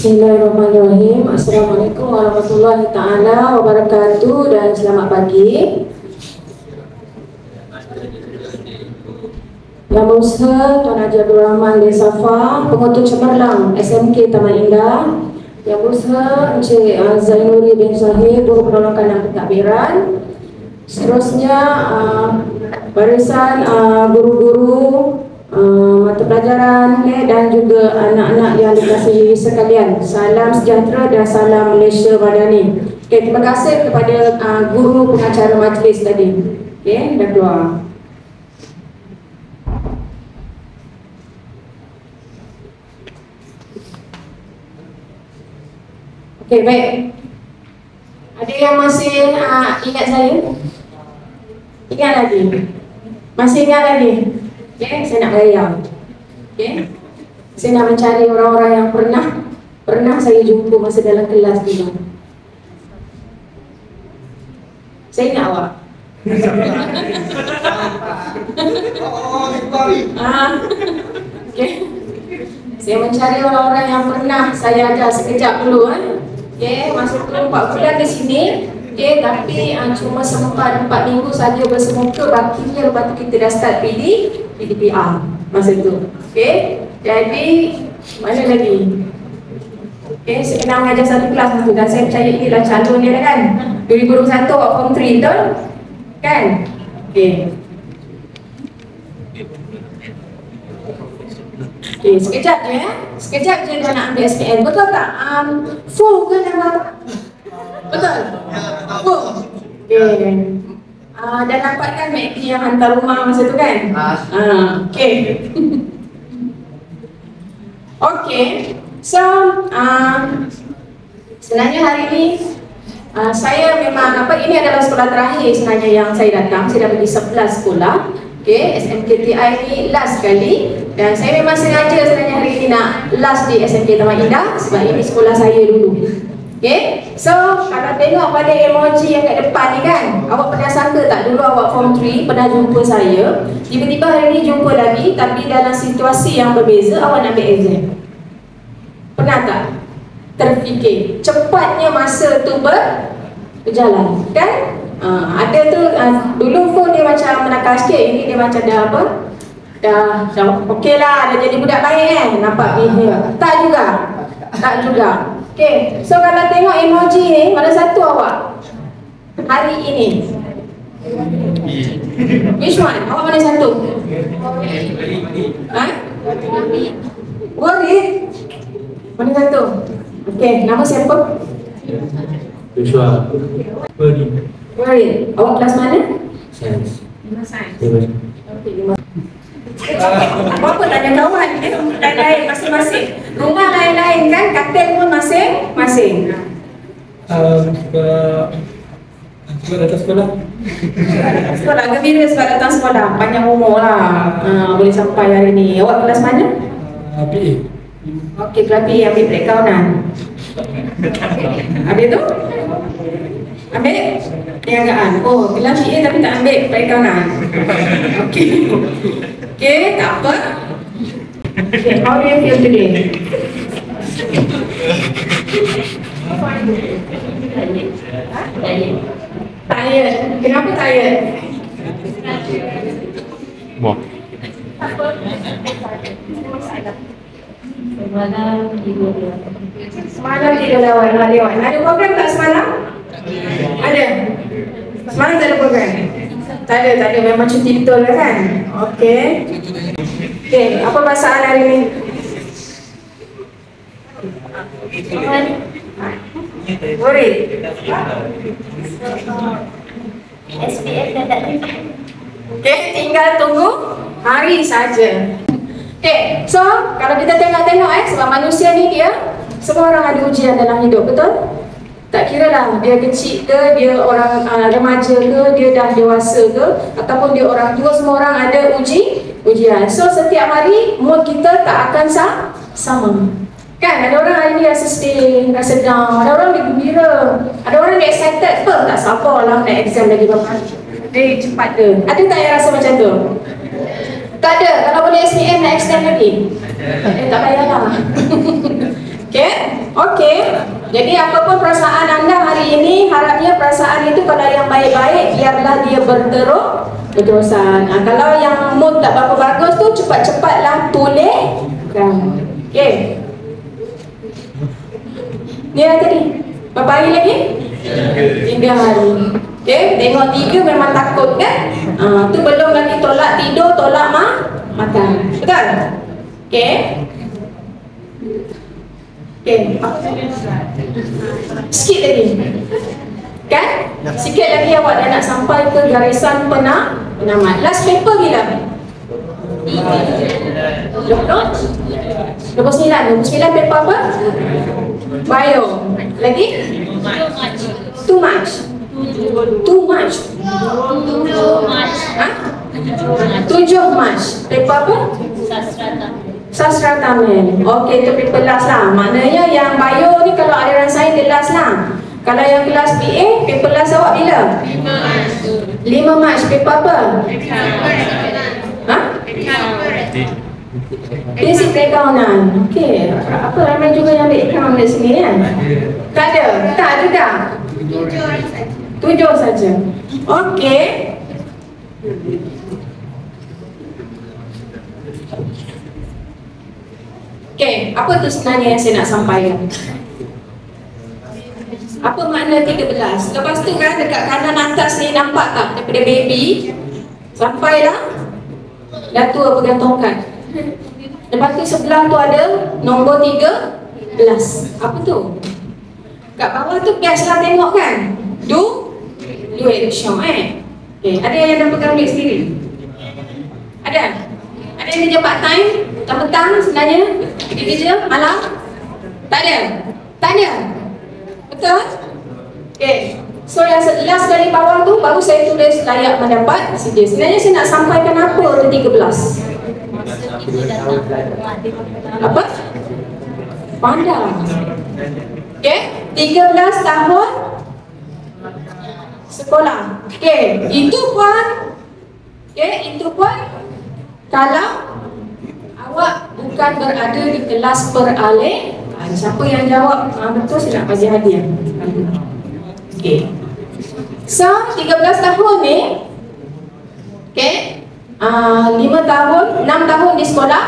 Bismillahirrahmanirrahim. Assalamualaikum warahmatullahi ta'ala wabarakatuh dan selamat pagi. Yang berusaha Tuan Haji Abdul Rahman bin Safa, pengutus cemerlang SMK Taman Indah. Yang berusaha Encik Zainuri bin Zahir, guru penolongan dan pentadbiran. Seterusnya barisan guru-guru mata pelajaran dan juga anak-anak yang dikasihi sekalian. Salam sejahtera dan salam Malaysia Madani. Terima kasih kepada guru pengacara majlis tadi. Dah keluar. Baik. Ada yang masih ingat saya? Ingat lagi? Masih ingat lagi? Saya nak bayar. Saya nak mencari orang-orang yang pernah saya jumpa masa dalam kelas dulu. Saya ingat awak. Saya mencari orang-orang yang pernah saya ajar sekejap dulu. Masa tu 4 bulan di sini. Tapi cuma sempat 4 minggu saja bersemuka, bakinya lepas tu kita dah start PDPR masa tu. Jadi mana lagi? Saya pernah mengajar satu kelas tu dan saya percaya inilah calon dia kan. 2021 awak form 3 betul? Kan? Sekejap je sekejap je dia nak ambil SPM, betul tak? Full ke nama? Betul? Full? Dan nampak kan MACD yang hantar rumah masa tu kan? So sebenarnya hari ni saya memang ini adalah sekolah terakhir sebenarnya yang saya datang. Saya dah pergi 11 sekolah. SMKTI ni last kali. Dan saya memang sengaja sebenarnya hari ini nak last di SMK Taman Indah sebab ini sekolah saya dulu. So kalau tengok pada emoji yang kat depan ni kan, awak pernah sangka tak dulu awak form 3 pernah jumpa saya, tiba-tiba hari ni jumpa lagi tapi dalam situasi yang berbeza, awak nak ambil exam. Pernah tak terfikir cepatnya masa tu berjalan kan? Ada tu dulu pun dia macam menakal sikit, ini dia macam dah apa? Dah okey lah, dah jadi budak baik kan? Nampak behavior. Tak juga. So kalau tengok emoji ni, mana satu awak? Hari ini. Which one? Awak mana satu? Worried? Mana satu? Nama siapa? Joshua. Worried. Awak kelas mana? Sains. 5 sains. Apa tanya kawan lain-lain masing-masing. Rumah lain-lain kan, katil pun masing-masing. Sebab datang sekolah. Sekolah gembira sebab datang sekolah. Panjang umur lah. Boleh sampai hari ni. Awak kelas mana? PA. Kelas PA, ambil perakaunan. Habis tu? Ambil perniagaan. Kelas PA tapi tak ambil perakaunan. Tak apa. How do you feel today? Tired. Kenapa tired? Semalam tidur lewat. Ada program tak semalam? Ada. Semalam tak ada program? Tak ada. Memang cuti betul kan? Apa perasaan hari ni? Worried? SPM dah tak ada. Tinggal tunggu hari saja. So kalau kita tengok sebab manusia ni dia semua orang ada ujian dalam hidup, betul? Tak kira lah dia kecil ke, dia orang remaja ke, dia dah dewasa ke, ataupun dia orang tua, semua orang ada ujian. So setiap hari mood kita tak akan sama. Kan ada orang hari ni rasa sedih, rasa down, ada orang dia gembira, ada orang dia excited, tak sabar lah nak exam lagi berapa hari. Cepat ke? Ada tak yang rasa macam tu? Tak ada. Kalau boleh SPM nak extend lagi? Tak payahlah. Okey? Okey. Jadi apapun perasaan anda hari ini, harapnya perasaan itu kalau yang baik-baik biarlah dia berterusan. Kalau yang mood tak berapa bagus tu cepat-cepatlah pulihkan. Okey. Ni lah tadi. Berapa hari lagi? 3 hari. Okey, tengok 3 memang takut kan? Tu belum lagi tolak tidur, tolak makan. Betul? Okey. Okay. Sikit lagi. Kan? Sikit lagi awak dah nak sampai ke garisan penamat. Last paper bila? 29 paper apa? Bio. Lagi? Too much. Ha? 7 March. Paper apa? Sastra Tamil. Okey, itu paper last lah. Maknanya yang bio ni kalau aliran sains dia last lah. Kalau yang kelas BA, paper last awak bila? 5 March. Paper apa? Ha? Basic perakaunan. Okey, apa ramai juga yang ambil account di sini kan? Tak ada? Tak ada dah? 7 saja. Okey. Okey, apa tu sebenarnya yang saya nak sampaikan? Apa makna 13? Lepas tu kan dekat kanan atas ni nampak tak daripada baby sampailah dah tua pegang tongkat. Lepas tu sebelah tu ada nombor 13. Apa tu? Kat bawah tu best lah tengok kan? Duit syok Okay, ada yang dah pegang duit sendiri? Ada? Ada yang kerja part time? Petang sebenarnya? Dia kerja malam? Tak ada? Tak ada? Betul? Okay. So yang last kali bawah tu baru saya tulis layak mendapat CJ. Sebenarnya saya nak sampaikan apa tu 13? Apa? Pandang. Okay, 13 tahun sekolah. Okay, itu pun kalau awak bukan berada di kelas peralihan. Siapa yang jawab betul saya nak bagi hadiah. Okay. So 13 tahun ni, okay, 5 tahun, 6 tahun di sekolah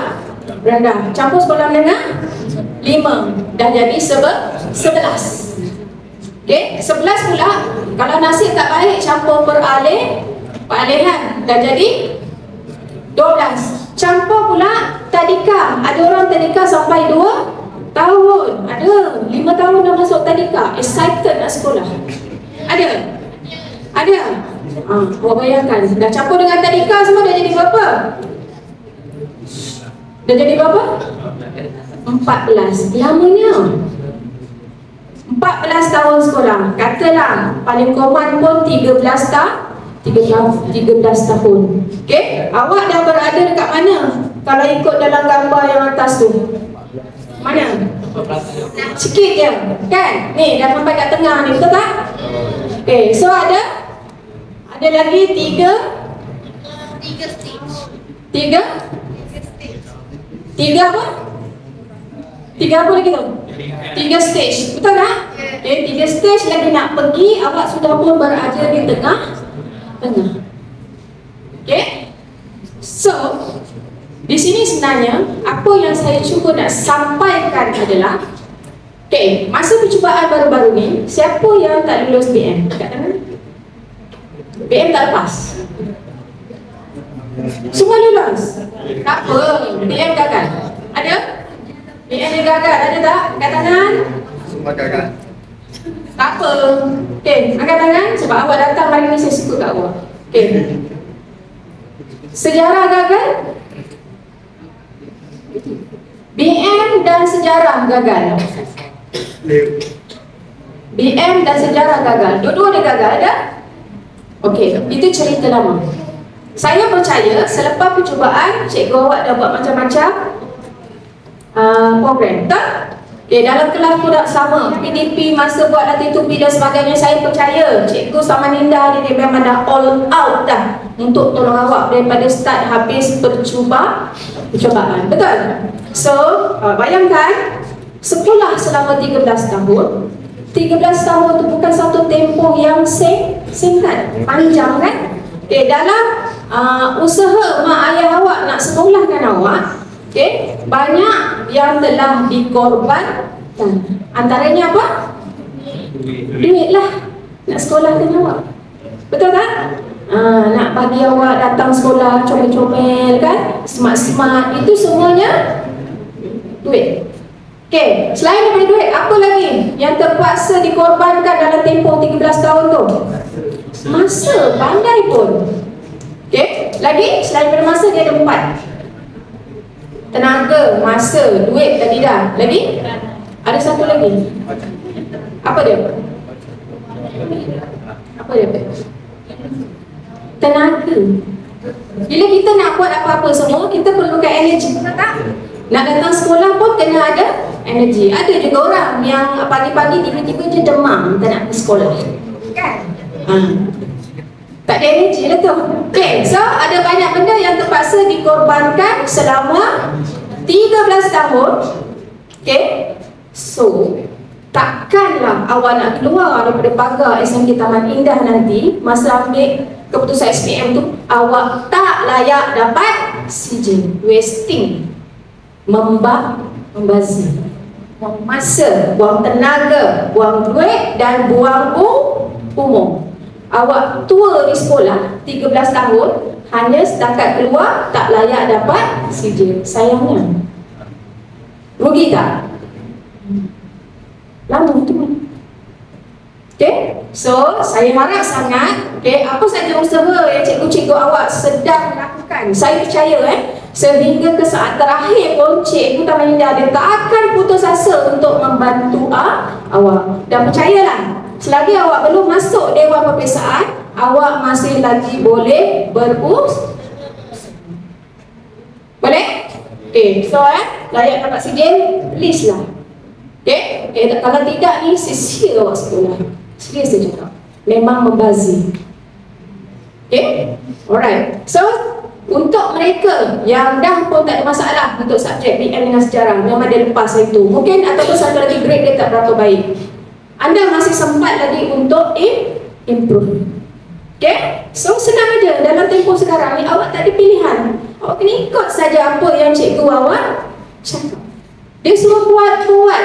rendah, campur sekolah menengah 5, dah jadi 11. Okay, 11 pula kalau nasib tak baik campur peralihan dah jadi 12. Campur pula tadika, ada orang tadika sampai 2 tahun, ada 5 tahun dah masuk tadika, excited nak sekolah. Ada? Awak bayangkan, dah campur dengan tadika semua dah jadi berapa? Dah jadi berapa? 14. Lamanya 14 tahun sekolah. Katalah paling common pun 13 tahun. Okay? Awak dah berada dekat mana? Kalau ikut dalam gambar yang atas tu, mana? Sikit je, kan? Ni dah sampai kat tengah ni, betul tak? Okay, so ada lagi 3 apa? 3 apa lagi tu? 3 stage, betul tak? Okay, 3 stage lagi nak pergi, awak sudah pun berada di tengah. Okay? So di sini sebenarnya apa yang saya cuba nak sampaikan adalah, okay, masa percubaan baru-baru ni, siapa yang tak lulus BM? Kat kanan? BM tak lepas? Semua lulus? Tak apa, BM gagal. Ada? BM yang gagal, ada tak? Kat kanan? Semua gagal. Tak apa. Okay, angkat tangan sebab awak datang hari ni saya suka kat awak. Okay. Sejarah gagal? BM dan sejarah gagal. BM dan sejarah gagal. Dua-dua dia gagal, ada? Okey, itu cerita lama. Saya percaya selepas percubaan, cikgu awak dah buat macam-macam program, tak? Okay, dalam kelas pun tak sama. PDP masa buat latih tupi dan sebagainya, saya percaya cikgu sama Ninda dia memang dah all out dah untuk tolong awak daripada start habis percubaan. Betul? So, bayangkan sekolah selama 13 tahun. 13 tahun itu bukan satu tempoh yang singkat, panjang kan? Dalam usaha mak ayah awak nak sekolahkan awak, banyak yang telah dikorbankan. Antaranya apa? Duit lah nak sekolahkan awak. Betul tak? Nak bagi awak datang sekolah comel-comel kan, smart-smart, itu semuanya duit. Selain daripada duit, apa lagi yang terpaksa dikorbankan dalam tempoh 13 tahun tu? Masa, pandai pun. Lagi selain daripada masa, dia ada 4. Tenaga, masa, duit dan tidak. Lagi? Ada satu lagi. Apa dia? Apa dia? Tenaga. Bila kita nak buat apa-apa semua, kita perlukan energi, betul tak? Nak datang sekolah pun kena ada energi. Ada juga orang yang pagi-pagi tiba-tiba je demam, tak nak pergi sekolah, kan? Tak ada energi lah tu. So ada banyak benda yang terpaksa dikorbankan selama 13 tahun. So takkanlah awak nak keluar daripada pagar SMK Taman Indah nanti masa ambil keputusan SPM tu, awak tak layak dapat CJ. Wasting, membazir, buang masa, buang tenaga, buang duit dan buang umur. Awak tua di sekolah 13 tahun, hanya setakat keluar tak layak dapat CJ. Sayangnya, rugi tak? Lama tu. So saya harap sangat, apa saja usaha yang cikgu-cikgu awak sedang lakukan, saya percaya sehingga ke saat terakhir pun Cikgu Taman Indah dia tak akan putus asa untuk membantu awak. Dan percayalah, selagi awak belum masuk Dewan Perpisahan, awak masih lagi boleh berusaha. Boleh? So layak dapat sijil, please lah. Kalau tidak ni sia-sia awak sekolah. Serius saya cakap, memang membazir. Alright. So untuk mereka yang dah pun tak ada masalah untuk subjek PM dengan sejarah, memang dia lepas itu, mungkin ataupun satu lagi grade dia tak berapa baik, anda masih sempat lagi untuk improve. So senang aja. Dalam tempoh sekarang ni awak tak ada pilihan. Awak kena ikut saja apa yang cikgu awak cakap. Dia suruh buat-buat,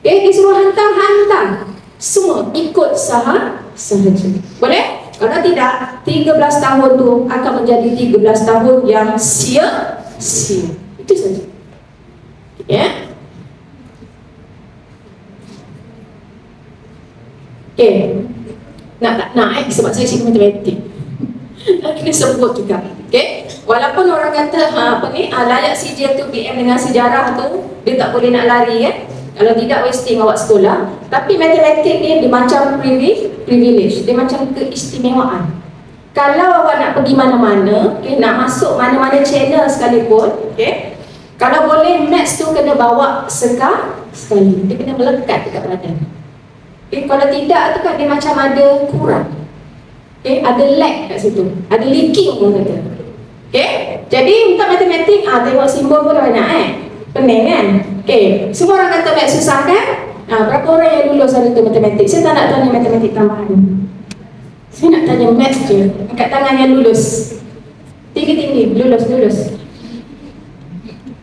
dia suruh hantar-hantar, semua ikut sahaja. Boleh? Kalau tidak, 13 tahun tu akan menjadi 13 tahun yang sia-sia. Itu saja. Nak tak nak sebab saya cikgu matematik. Kena sebut juga. Walaupun orang kata layak CJ tu PM dengan sejarah tu, dia tak boleh nak lari kalau tidak wasting awak sekolah. Tapi matematik ni dia macam privilege, dia macam keistimewaan. Kalau awak nak pergi mana-mana, nak masuk mana-mana channel sekalipun, kalau boleh maths tu kena bawa sekali, dia kena melekat dekat badan. Kalau tidak tu kan dia macam ada kurang, ada lag kat situ, ada leaking pun kata. Jadi untuk matematik, tengok simbol pun dah banyak pening kan. Semua orang kata maths susah kan? Berapa orang yang lulus hari tu matematik? Saya tak nak tanya matematik tambahan, saya nak tanya maths je. Angkat tangan yang lulus. Tinggi-tinggi, lulus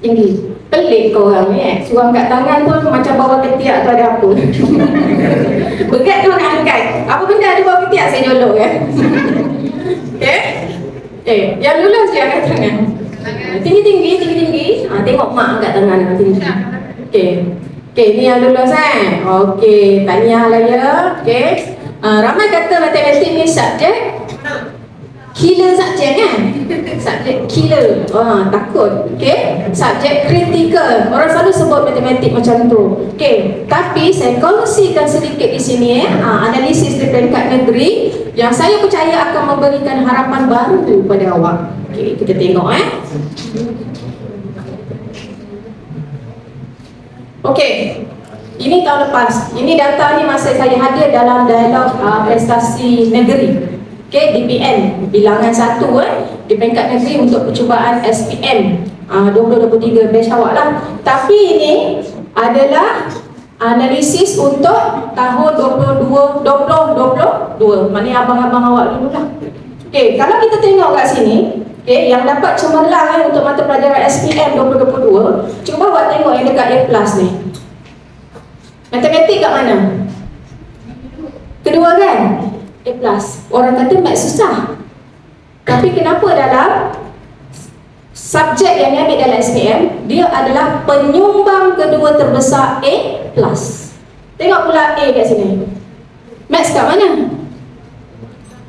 tinggi. Pelik kau orang suruh angkat tangan pun macam bawa ketiak tu ada apa. Berat tu nak angkat. Apa benda ada bawa ketiak, saya jolok yang lulus je angkat tangan. Tinggi-tinggi. Tengok mak angkat tangan tinggi. Ni yang lulus tahniah lah ya. Ramai kata matematik ni subjek killer subjek kan? Subjek killer, takut. Subjek kritikal. Orang selalu sebut matematik macam tu. Tapi saya kongsikan sedikit di sini analisis di peringkat negeri yang saya percaya akan memberikan harapan baru kepada awak. Kita tengok ini tahun lepas. Ini data ni masa saya hadir dalam dialog prestasi negeri. DPN bilangan 1 di peringkat negeri untuk percubaan SPM 2023 batch awak lah. Tapi ini adalah analisis untuk tahun 2022. Maknanya abang-abang awak dulu lah. Okey, kalau kita tengok kat sini, okey, yang dapat cemerlang untuk mata pelajaran SPM 2022, cuba awak tengok yang dekat A+ ni. Matematik kat mana? Kedua kan? A+. Orang kata math susah. Tapi kenapa dalam subjek yang diambil dalam SPM, dia adalah penyumbang kedua terbesar A+. Tengok pula A kat sini. Maths kat mana?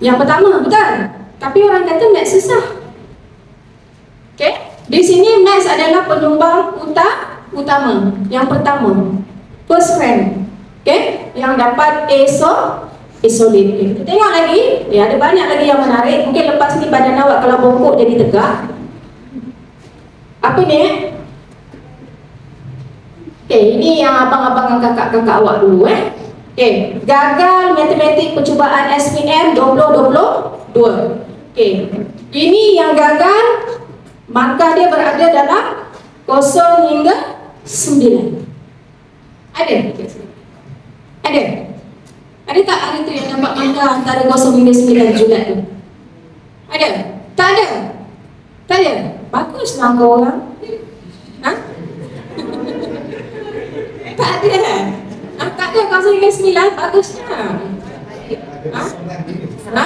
Yang pertama, betul? Tapi orang kata maths susah. Okay? Di sini maths adalah penyumbang utama. Yang pertama, first rank. Okay? Yang dapat A solid. Kita tengok lagi, ya, ada banyak lagi yang menarik. Mungkin lepas ni badan awak kalau bongkok jadi tegak. Apa ni? Okay, ini yang abang-abang dan kakak-kakak awak dulu Okay, gagal matematik percubaan SPM 2022. Okay, ini yang gagal, maka dia berada dalam 0 hingga 9. Ada? Ada? Ada tak hari tu yang dapat mangga antara 0 hingga 9 Julai tu? Ada? Tak ada? Tak ada? Baguslah kau orang. Ha? Tak ada? Tak ada 0 hingga 9? Bagusnya. Ha? Ha?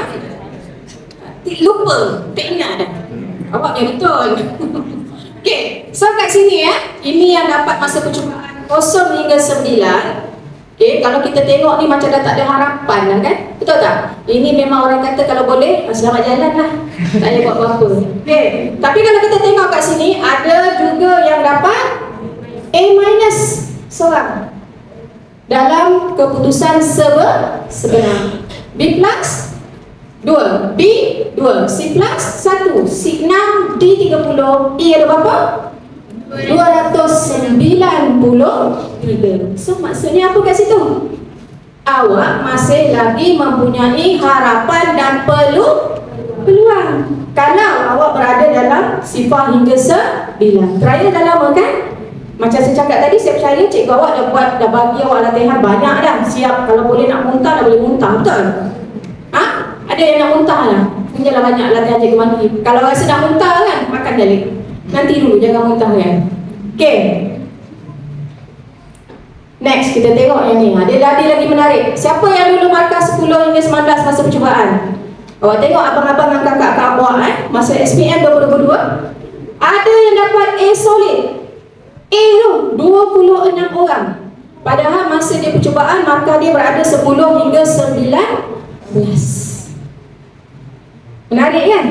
Lupa? Tak ingat dah? Awak yang betul. Okay, so kat sini ini yang dapat masa percubaan 0 hingga 9. Okay, kalau kita tengok ni macam dah tak ada harapan dah kan? Betul tak? Ini memang orang kata kalau boleh, selamat jalan lah. Tak payah buat apa-apa. Okay, tapi kalau kita tengok kat sini, ada juga yang dapat A- seorang dalam keputusan sebenar. B+, 2, B, 2, C+, 1, C 6, D 30, E ada berapa? 293. So maksudnya apa kat situ? Awak masih lagi mempunyai harapan dan peluang. Kalau awak berada dalam sifar hingga 9. Trial dah lama kan? Macam saya cakap tadi, saya percaya cikgu awak dah bagi awak latihan banyak dah. Siap kalau boleh nak muntah, dah boleh muntah, betul? Ha? Ada yang nak muntah lah. Punyalah banyak latihan cikgu bagi. Kalau rasa nak muntah kan, makan balik. Nanti dulu, jangan muntah kan. Okay. Next, kita tengok yang ni. Dia lagi menarik. Siapa yang dulu markah 10 hingga 19 masa percubaan? Awak tengok abang-abang dan kakak-kakak awak masa SPM 2022. Ada yang dapat A solid. A tu 26 orang. Padahal masa dia percubaan, markah dia berada 10 hingga 19. Menarik kan?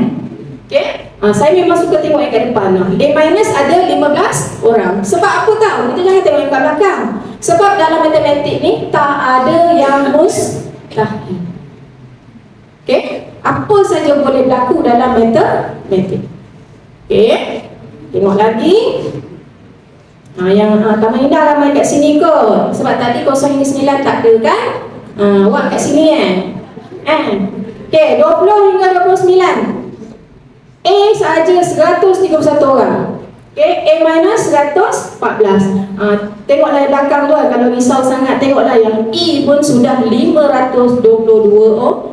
Okay? Saya memang suka tengok yang kat depan. A- ada 15 orang. Sebab apa tahu? Kita jangan tengok yang kat belakang. Sebab dalam matematik ni tak ada yang mustahil. Okay? Apa saja boleh berlaku dalam matematik. Okay? Tengok lagi. Yang Taman Indah ramai kat sini kot. Sebab tadi 0 hingga 9 tak ada kan? Awak kat sini Okay, 20 hingga 29. A sahaja 131 orang. Okay, A- 114. Tengoklah yang belakang tu kalau risau sangat, tengoklah yang E pun sudah 522 orang.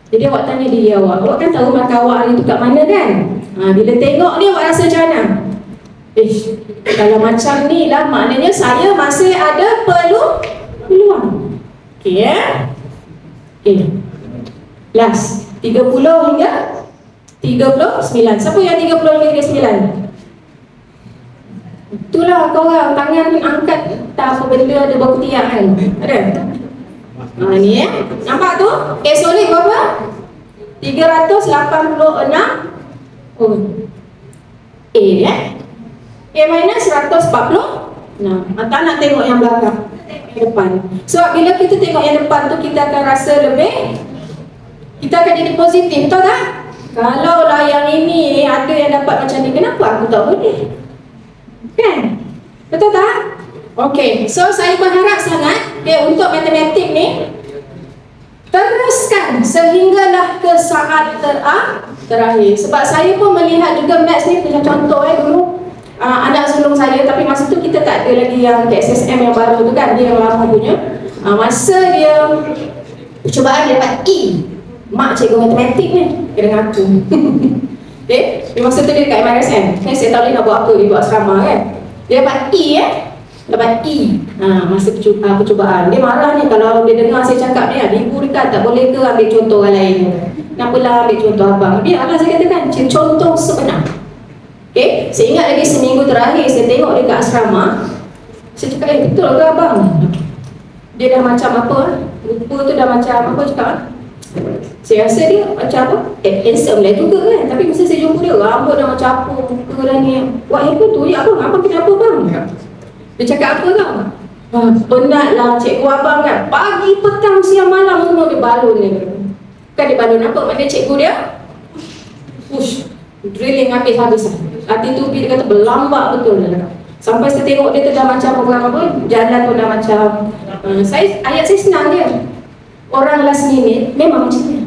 Jadi awak tanya diri awak kan tahu markah awak hari tu kat mana kan? Bila tengok ni awak rasa macam mana? Kalau macam ni lah, maknanya saya masih ada peluang. Okay last 30 hingga 39. Siapa yang 30 hingga 39? Itulah korang, tangan angkat tak apa benda ada bau ketiak kan? Ada? Ni nampak tu? A solid berapa? 386 A A- 140. Tak nak tengok yang belakang, depan. Sebab bila kita tengok yang depan tu, kita akan rasa lebih, kita akan jadi positif, betul tak? Kalau lah yang ini ada yang dapat macam ni, kenapa aku tak boleh? Kan? Betul tak? Okay, so saya berharap sangat untuk matematik ni teruskan sehinggalah ke saat terakhir. Sebab saya pun melihat juga maths ni, punya contoh dulu anak sebelum saya, tapi masa tu kita tak ada lagi yang KSSM yang baru tu kan, dia yang lama punya. Masa dia percubaan dia dapat E, mak cikgu matematik ni kena ngaku. Okay, di masa tu dia dekat MRSM, saya tak boleh nak buat apa, dia buat asrama kan, dia dapat E dapat E. Masa percubaan dia marah ni kalau dia dengar saya cakap ni, ibu dekat tak boleh ke ambil contoh orang lain, kenapalah ambil contoh abang. Biarlah saya katakan contoh sebenar. Okay, saya ingat lagi seminggu terakhir saya tengok dia kat asrama, saya cakap betul ke abang, dia dah macam apa, rupa tu dah macam apa cakap. Saya rasa dia macam apa, handsome lah juga kan, tapi masa saya jumpa dia rambut dah macam apa, muka dah ni, buat apa tu, ya abang kenapa bang? Dia cakap apa tau, penat lah cikgu abang kan, pagi, petang, siang, malam semua dia balon ni. Kan dia balon apa, maknanya cikgu dia push, drilling habis-habis. Hati tu dia kata berlambak betul lah. Sampai saya tengok dia tu dah macam apa, jalan tu dah macam ayat saya senang dia. Orang last minute memang macam ni.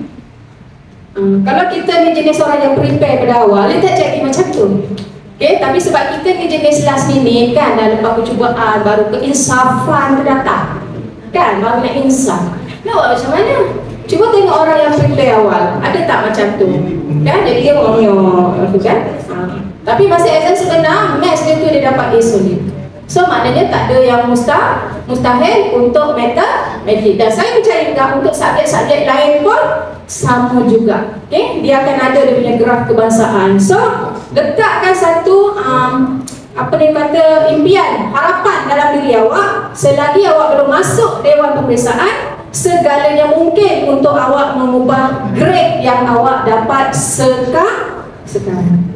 Kalau kita ni jenis orang yang prepare pada awal, dia tak jadi macam tu. Okay, tapi sebab kita ni jenis last minute kan, dah lepas percubaan, baru keinsafan terdatang kan, baru nak insaf. Nak buat macam mana? Cuba tengok orang yang prepare awal, ada tak macam tu? Kan, jadi dia ngomong tu kan. Tapi masa exam sebenar, maths dia tu dia dapat A solid. So maknanya tak ada yang mustahil untuk matematik. Dan saya percaya juga untuk subjek-subjek lain pun sama juga. Okay? Dia akan ada dia punya graf kebangsaan. So letakkan satu apa dia kata, impian, harapan dalam diri awak. Selagi awak belum masuk Dewan Peperiksaan, segalanya mungkin untuk awak mengubah grade yang awak dapat sekarang.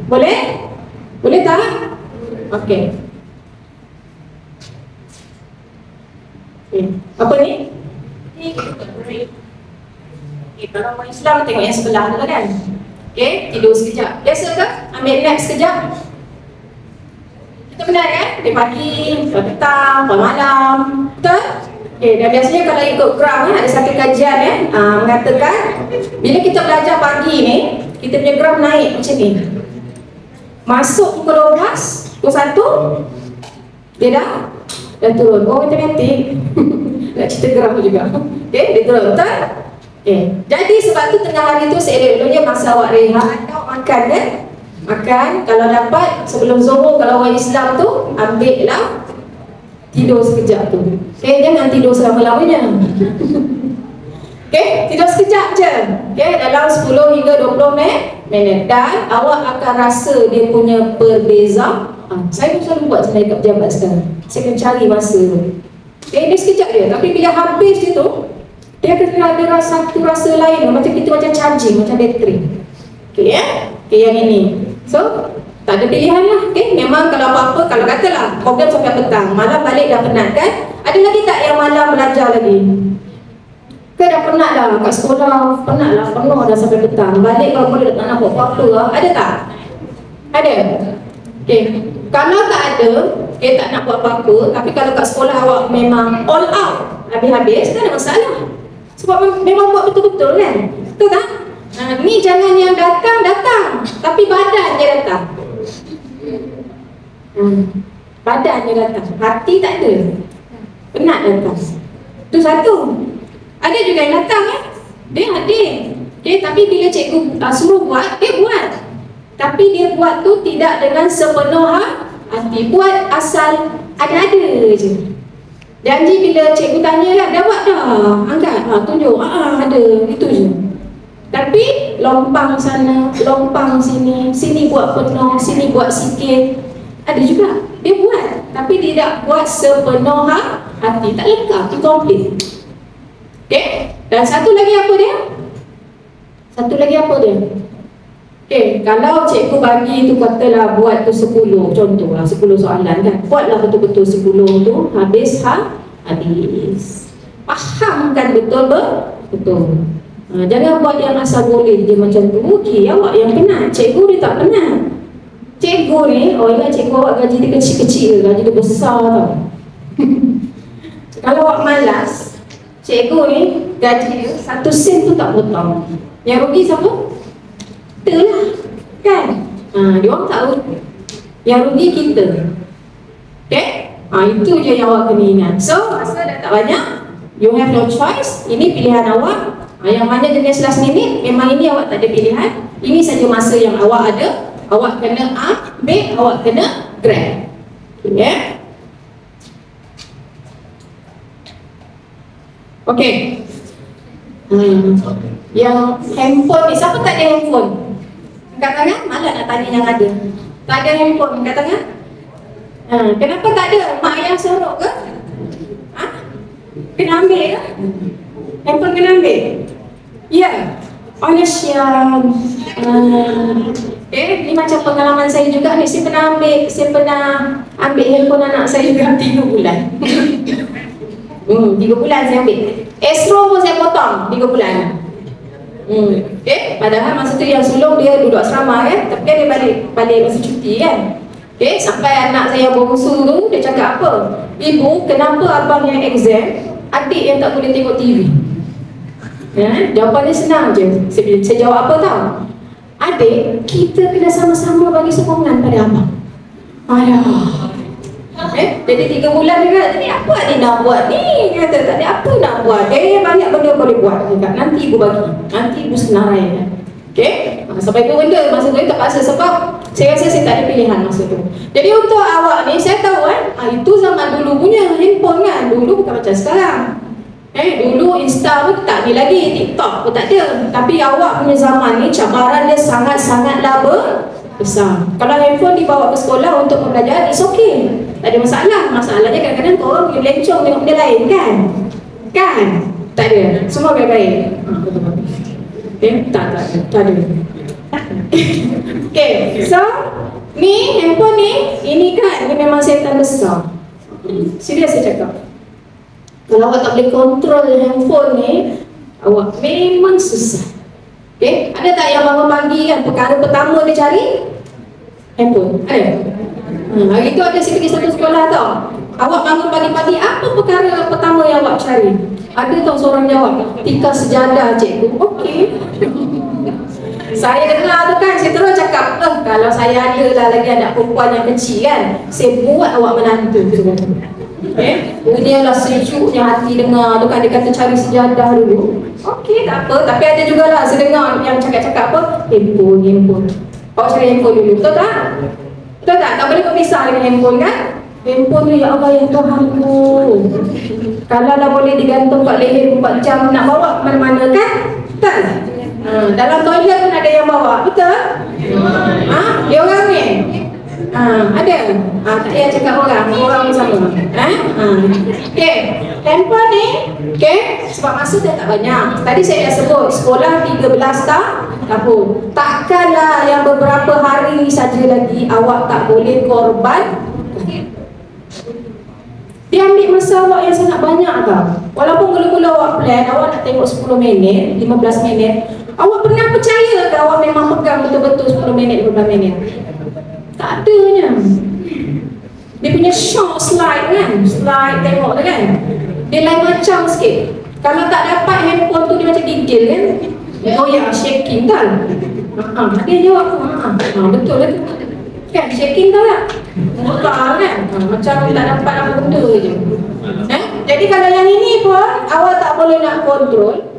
Boleh? Boleh tak? Okey. Apa ni? Kalau orang Islam tengok yang sebelah tu kan. Okey, tidur sekejap. Biasa ke? Ambil nap sekejap. Kita benar kan? Dari pagi, petang, malam. Betul? Okey, dan biasanya kalau ikut graf ada satu kajian mengatakan bila kita belajar pagi ni, kita punya graf naik macam ni. Masuk pukul 12, pukul 1 dia dah turun. Oh, matematik. Nak cerita graf juga. Okey, dia turun, betul? Okey. Jadi sebab tu tengah hari tu seelok-eloknya masa awak rehat, awak makan kan? Makan, kalau dapat sebelum zuhur, kalau orang Islam tu ambillah tidur sekejap tu. Okey, jangan tidur selama-lamanya. Okey, tidur sekejap je. Okey, dalam 10 hingga 20 minit. Dan awak akan rasa dia punya perbezaan. Saya pun selalu buat saya kat pejabat sekarang. Saya akan cari masa tu. Okey, dia sekejap dia. Tapi bila habis dia tu, dia akan ada satu rasa lain. Macam kita macam charging, macam bateri. Okey Okey, yang ini. So, tak ada pilihan lah. Okey, memang kalau apa-apa, kalau katalah program sampai petang, malam balik dah penat kan? Ada lagi tak yang malam belajar lagi? Ke dah penat dah kat sekolah, penat lah, penuh dah sampai petang. Balik kalau boleh tak nak buat apa-apa lah. Ada tak? Ada? Okey, kalau tak ada, tak nak buat apa-apa, tapi kalau kat sekolah awak memang all out, habis-habis, tak ada masalah. Sebab memang buat betul-betul kan? Betul tak? Ni jangan yang datang, tapi badan dia datang. Badan dia datang, hati tak ada. Penat datang. Itu satu. Ada juga yang datang dia hadir. Okay, tapi bila cikgu suruh buat, dia buat. Tapi dia buat tu tidak dengan sepenuh hati. Buat asal ada-ada je. Janji bila cikgu tanya kan, dah buat dah, angkat, tunjuk, ada, itu je. Tapi lompang sana, lompang sini, sini buat penuh, sini buat sikit. Ada juga, dia buat, tapi tidak buat sepenuh hati, tak lengkap, incomplete. Okay, dan satu lagi apa dia? Satu lagi apa dia? Okay, kalau cikgu bagi tu katalah buat tu 10, contohlah 10 soalan kan, buatlah betul-betul 10 tu, habis habis. Fahamkan betul-betul. Jangan buat yang asal boleh je macam tu. Okey, awak yang penat, cikgu dia tak penat. Cikgu ni, ingat cikgu awak gaji dia kecil-kecil, gaji dia besar tau. Kalau awak malas, cikgu ni gaji dia 1 sen tu tak potong. Yang rugi siapa? Kita lah, kan? Dia orang tahu. Yang rugi kita. Okay? Itu je yang awak kena ingat. So, masa dah tak banyak, you have no choice. Ini pilihan awak. Yang mana jenis last minute, memang ini awak tak ada pilihan. Ini saja masa yang awak ada. Awak kena ambil, awak kena grab. Okay? Okay. Yang handphone ni, siapa tak ada handphone? Angkat tangan, malah nak tanya yang ada. Tak ada handphone, angkat tangan. Kenapa tak ada? Mak ayah suruh ke? Kena ambil ke? Handphone kena ambil? Ya. Oh, Syam. Ni macam pengalaman saya juga ni. Saya pernah ambil handphone anak saya juga 3 bulan. 3 bulan saya ambil. Astro pun saya potong 3 bulan. Padahal masa tu yang sulung dia duduk asrama kan, tapi kan dia balik masa cuti kan. Sampai anak saya bongsu tu dia cakap apa? Ibu, kenapa abang yang exam, adik yang tak boleh tengok TV? Jawapan dia senang je. Saya jawab apa tau? Adik, kita kena sama-sama bagi sokongan pada abang. Jadi 3 bulan dia kata, ni apa adik nak buat ni? Dia kata, tak ada apa nak buat. Banyak benda boleh buat. Dia kata, nanti ibu bagi. Nanti ibu senarai. Sampai 2 benda masa tu tak paksa sebab saya rasa saya tak ada pilihan masa tu. Jadi untuk awak ni, saya tahu kan, itu zaman dulu punya handphone kan. Dulu bukan macam sekarang. Dulu Insta pun tak ni lagi, TikTok pun tak ada. Tapi awak punya zaman ni, cabaran dia sangat-sangatlah besar. Kalau handphone dibawa ke sekolah untuk pembelajaran, it's okay. Tak ada masalah. Masalahnya kadang-kadang korang boleh lencong tengok benda lain kan? Kan? Tak ada. Semua baik-baik. Tak ada. Okay, so ni handphone ni, ini kan, ini memang setan besar. Serius saya cakap. Kalau awak tak boleh kontrol handphone ni, awak memang susah. Ada tak yang bangun pagi kan, perkara pertama dia cari handphone? Ada? Hari tu ada saya pergi satu sekolah tau. Awak bangun pagi-pagi, apa perkara pertama yang awak cari? Ada tau seorang jawab, tikar sejadah cikgu. Okey. Saya dengar tu kan, saya terus cakap, kalau saya ada lah lagi anak perempuan yang kecil kan, saya buat awak menantu. Bunyilah sejuknya hati dengar tu kan, dia kata cari sejadah dulu. Okey, tak apa. Tapi ada jugalah saya dengar yang cakap-cakap apa, handphone. Awak cari handphone dulu, betul tak? Betul tak? Tak boleh berpisah dengan handphone kan? Handphone tu, ya Allah, yang Tuhanku. Kalau dah boleh digantung kat leher 4 jam, nak bawa mana-mana kan? Betul? Dalam toilet pun ada yang bawa, betul? Dia orang ni? Ada? Tak payah cakap orang sama. Okay, handphone ni, sebab masa dia tak banyak. Tadi saya dah sebut, sekolah 13 tahun. Takkanlah yang beberapa hari saja lagi awak tak boleh korban. Dia ambil masa awak yang sangat banyak tau. Walaupun mula-mula awak plan, awak nak tengok 10 minit, 15 minit, awak pernah percaya ke awak memang pegang betul-betul 10 minit, 15 minit? Tak adanya. Dia punya short slide kan, slide tengok tu kan, dia lain macam sikit. Kalau tak dapat handphone tu, dia macam gigil kan, goyang, shaking kan. Dia jawab betul lah tu kan, shaking tau tak? Mutar kan, macam tak dapat apa benda je. Jadi kalau yang ini pun awak tak boleh nak kontrol,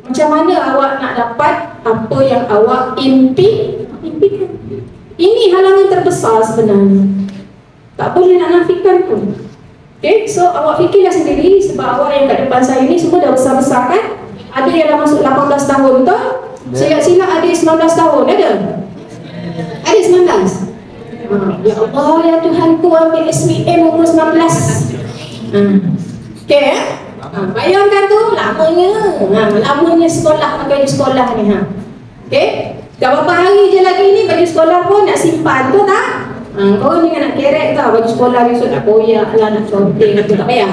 macam mana awak nak dapat apa yang awak impikan? Ini halangan terbesar sebenarnya. Tak boleh nak nafikan pun. So awak fikirlah sendiri, sebab awak yang kat depan saya ni semua dah besar-besar kan? Ada yang dah masuk 18 tahun tu. Silap-silap ada 19 tahun, ada? Ada 19? Ya Allah, ya Tuhanku, ambil SPM umur 19. Bayangkan tu, lamanya sekolah, pakai baju sekolah ni. Dah berapa hari je lagi ni baju sekolah pun nak simpan tu tak? Kau ni nak kerek tau, baju sekolah besok nak koyak lah, nak conteng tu, tak payah.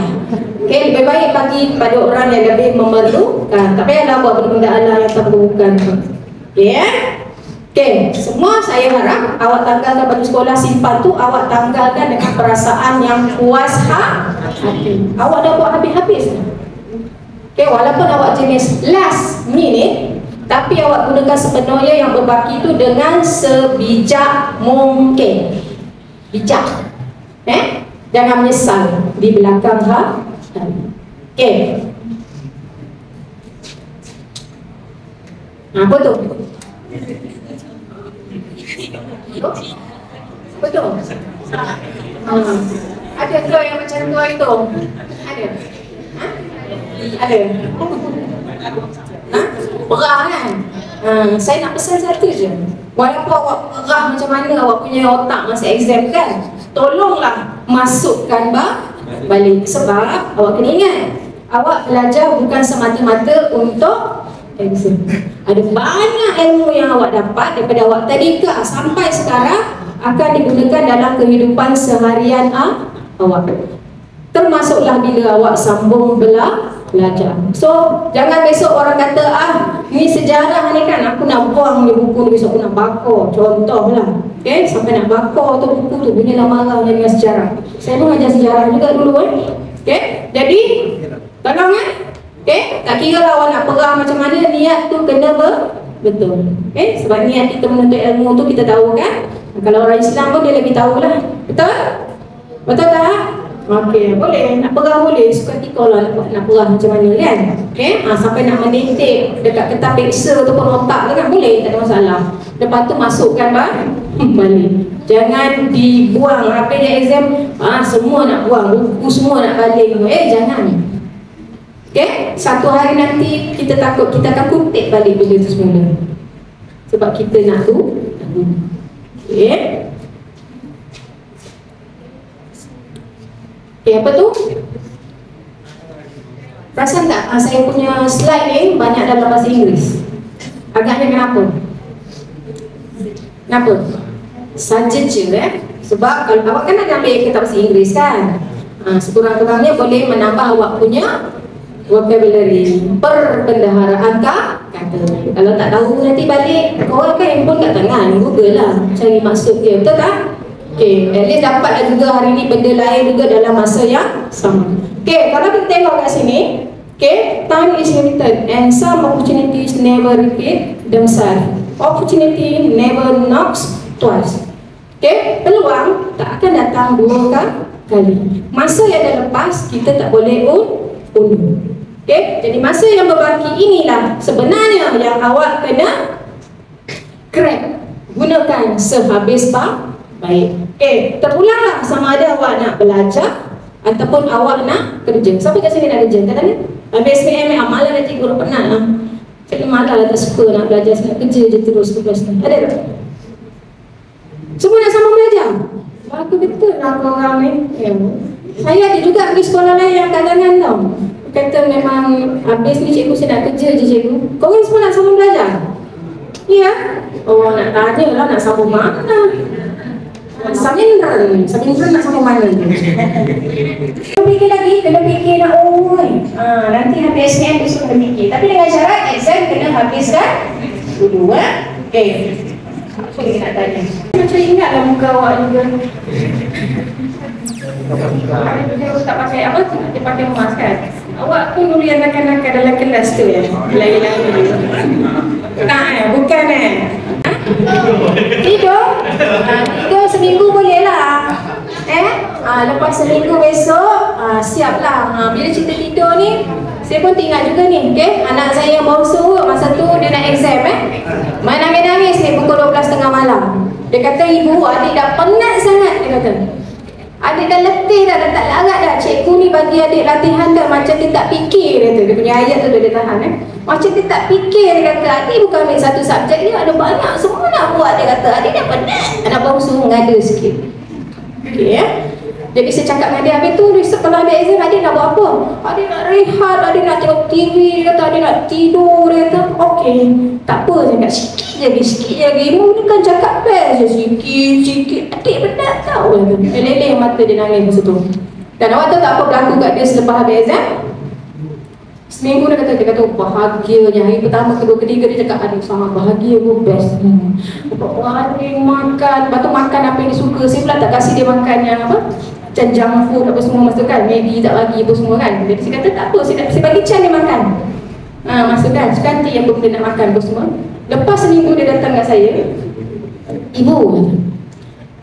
Lebih baik bagi pada orang yang lebih memerlukan. Tak payahlah buat benda-benda Allah yang tak perlukan tu. Semua saya harap awak tanggalkan baju sekolah simpan tu, awak tanggalkan dengan perasaan yang puas hati. Awak dah buat habis-habis. Walaupun awak jenis last minute, tapi awak gunakan sepenuhnya yang berbaki itu dengan sebijak mungkin. bijak. Jangan menyesal di belakang okey. Apa tu? Apa tu? Ada ke yang macam tu hari tu? Ada? Ada? Perah kan? Saya nak pesan satu je. Walaupun awak perah macam mana awak punya otak masa exam kan, tolonglah masukkan balik. Sebab awak kena ingat, awak belajar bukan semata-mata untuk exam. Ada banyak ilmu yang awak dapat daripada awak tadika sampai sekarang akan digunakan dalam kehidupan seharian awak. Termasuklah bila awak sambung belajar. So, jangan besok orang kata, ni sejarah ni kan, aku nak buang ni buku ni, besok aku nak bakar. Contohlah, sampai nak bakar tu buku tu, bunyilah marah dengan sejarah. Saya pun ajar sejarah juga dulu jadi, tolong tak kira lah awak nak perah macam mana, niat tu kena betul. Sebab niat kita menuntut ilmu tu kita tahu kan. Kalau orang Islam pun dia lebih tahulah. Betul? Betul tak? Okey, boleh. Nak perah boleh. Suka hati lah nak perah macam mana kan? Sampai nak mendetik dekat getah peksa tu pun otak tu kan, boleh, tak ada masalah. Lepas tu masukkan balik. Jangan dibuang. Apa yang exam, semua nak buang, buku semua nak balik. Jangan. Satu hari nanti kita takut, kita akan kutip balik benda tu semula. Sebab kita nak tu. Apa tu? Perasan tak? Saya punya slide ni banyak dalam bahasa Inggeris. Agaknya kenapa? Kenapa? Saja je sebab kalau awak kan ada ambil kitab bahasa Inggeris kan, sekurang-kurangnya boleh menambah awak punya vocabulary, perbendaharaan kata. Kalau tak tahu nanti balik, korang kan handphone kat tangan, Google lah, cari maksud dia, betul tak? At least dapatlah juga hari ni benda lain juga dalam masa yang sama. Kalau kita tengok kat sini, time is limited and some opportunities never repeat themselves. Opportunity never knocks twice. Peluang tak akan datang dua kali. Masa yang dah lepas kita tak boleh undur. Jadi masa yang berbaki inilah sebenarnya yang awak kena grab, gunakan sehabis baik. Terpulanglah sama ada awak nak belajar ataupun awak nak kerja. Siapa kat sini nak kerja? Katanya habis SPM malah dah cikgu penat lah. Saya malah tak suka nak belajar, nak kerja je terus. Ada tak? Semua nak sama belajar? Aku betul lah korang ni. Saya ada juga pergi sekolah lain yang kadang-kadang tau. Kata memang habis ni cikgu, saya nak kerja je cikgu. Korang semua nak sama belajar? Ya? Oh, nak tanya lah nak sambung mana? Samindran nak sambung mana? Kena fikir lagi, kena fikir nak nanti habis SPM besok kena fikir. Tapi dengan syarat exam kena habiskan dulu. Apa lagi nak tanya? Macam ingatlah muka awak juga. Dia tak pakai apa tu? Dia pakai mask kan? Awak pun dulu yang nakal-nakal dalam kelas tu ya? Lain-lain dulu. Tak bukan Tidur? Tidur seminggu boleh lah. Lepas seminggu besok siaplah. Bila cerita tidur ni, saya pun tinggal juga ni. Anak saya yang baru suruh masa tu dia nak exam main nangis-nangis ni pukul 12.30 malam. Dia kata, ibu, adik dah penat sangat. Dia kata, adik dah letih dah tak larat dah. Cikgu ni bagi adik latihan dah macam dia tak fikir. Dia punya ayat tu dia tahan macam dia tak fikir. Dia kata, adik bukan ambil satu subjek ni, ada banyak semua nak buat. Dia kata, adik dah penat. Anak baru suruh ngada sikit. Jadi saya cakap dengan dia, habis tu kalau ambil exam adik nak buat apa? Adik nak rehat, adik nak tengok TV. Dia kata, adik nak tidur. Dia kata, okey, tak apa. Saya cakap, sikit lagi. Ibu ni kan cakap best je, sikit. Adik penat tau. Leleh mata dia nangis masa tu. Dan awak tahu tak apa berlaku kat dia selepas habis exam? Seminggu dia kata bahagianya. Hari pertama, kedua, ketiga dia cakap, adik sangat bahagia, gue best. Adik makan, lepas tu makan apa yang dia suka. Saya pula tak kasih dia makan yang apa, macam junk food apa semua masa kan, Maggi tak bagi apa semua kan. Jadi saya kata tak apa, saya bagi Chan dia makan masa kan, sekanti apa benda nak makan apa semua. Lepas seminggu dia datang kat saya, ibu,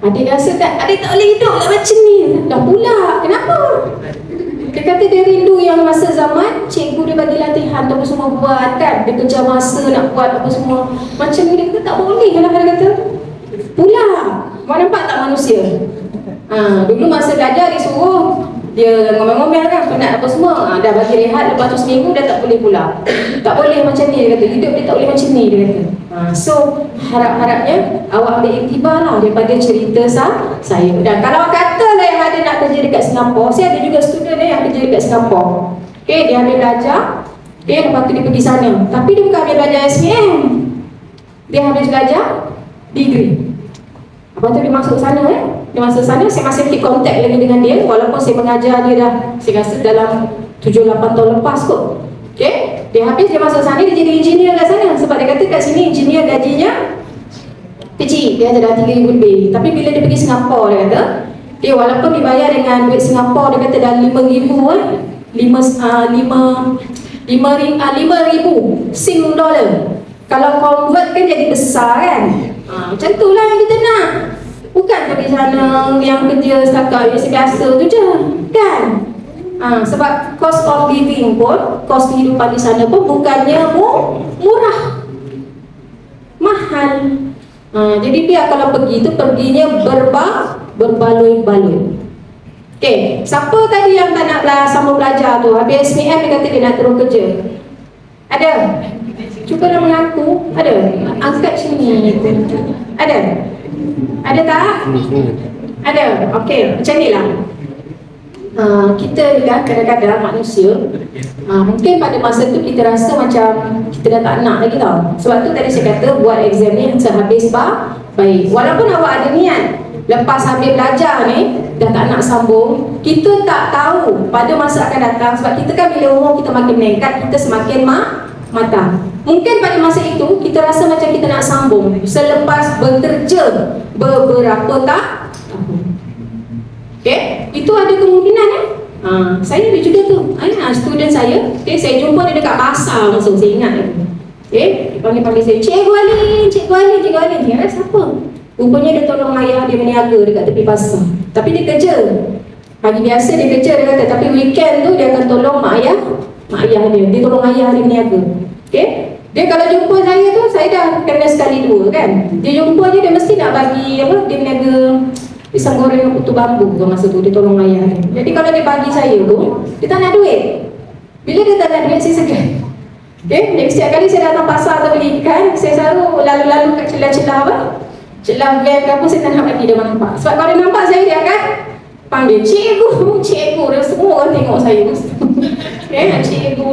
Adik rasa tak, adik tak boleh hidup lah macam ni. Dah pula, kenapa? Dia kata dia rindu yang masa zaman cikgu dia bagi latihan apa semua buat kan. Dia kejar masa nak buat apa semua. Macam ni dia kata tak boleh lah, dia kata. Pula, kau nampak tak manusia? Dulu masa belajar dia suruh dia ngomel-ngomel kan, penat apa semua. Dah bagi rehat, lepas tu seminggu dah tak boleh pula. Tak boleh macam ni, dia kata. Hidup dia tak boleh macam ni, dia kata. So, harap-harapnya awak ambil iktibar lah daripada cerita saya. Dan kalau katalah yang ada nak kerja dekat Singapura, saya ada juga student yang kerja dekat Singapura. Okay, dia ambil belajar, okay, lepas tu dia pergi sana. Tapi dia bukan ambil belajar SPM, dia habis belajar degree. Lepas tu dia masuk sana Dia masuk sana, saya masih keep contact lagi dengan dia. Walaupun saya mengajar dia dah, saya rasa dalam 7-8 tahun lepas kot. Okay, dia habis, dia masuk sana, dia jadi engineer kat sana. Sebab dia kata kat sini engineer gajinya kecil, dia ada dah 3,000 lebih. Tapi bila dia pergi Singapura, dia kata dia walaupun dibayar dengan duit Singapura, dia kata dah 5,000 5,000 Sing dollar. Kalau convert kan jadi besar kan. Macam tu lah yang kita nak. Bukan pergi sana yang kerja setakat biasa-biasa tu je kan. Sebab cost of living pun, kos kehidupan di sana pun bukannya murah, mahal. Jadi dia kalau pergi tu perginya berbaloi-baloi. Okay, siapa tadi yang tak nak sambung belajar tu? Habis SPM dia kata dia nak terus kerja. Ada? Cubalah mengaku. Ada? Angkat sini. Ada? Ada tak? Ada? Okey, macam ni lah. Kita juga kadang-kadang manusia mungkin pada masa tu kita rasa macam kita dah tak nak lagi tau. Sebab tu tadi saya kata buat exam ni sehabis baik. Walaupun awak ada niat lepas habis belajar ni dah tak nak sambung, kita tak tahu pada masa akan datang. Sebab kita kan bila umur kita makin meningkat, kita semakin matang. Mungkin pada masa itu kita rasa macam kita nak sambung selepas bekerja beberapa tahun. Okay, itu ada kemungkinan ya. Saya ada juga tu. Student saya, okay, saya jumpa dia dekat pasar masa saya ingat lagi. Okay, dia panggil saya, Cikgu Ali. Dia kata siapa? Rupanya dia tolong ayah dia berniaga dekat tepi pasar. Tapi dia kerja. Pagi biasa dia kerja, dia kata. Tapi weekend tu dia akan tolong mak ayah dia. Dia tolong ayah dia berniaga. Okay, dia kalau jumpa saya tu, saya dah kena sekali dua kan. Dia jumpa je, dia mesti nak bagi apa, dia berniaga pisang goreng putu bambu ke masa tu, dia tolong ayah dia. Jadi kalau dia bagi saya tu, dia tak nak duit. Bila dia tak nak duit, saya segan. Okay, jadi setiap kali saya datang pasar atau beli ikan, saya selalu lalu-lalu kat celah-celah apa, celah van ke apa, saya tak nak bagi dia nampak. Sebab kalau dia nampak saya, dia akan panggil cikgu. Dia semua orang tengok saya. Okay,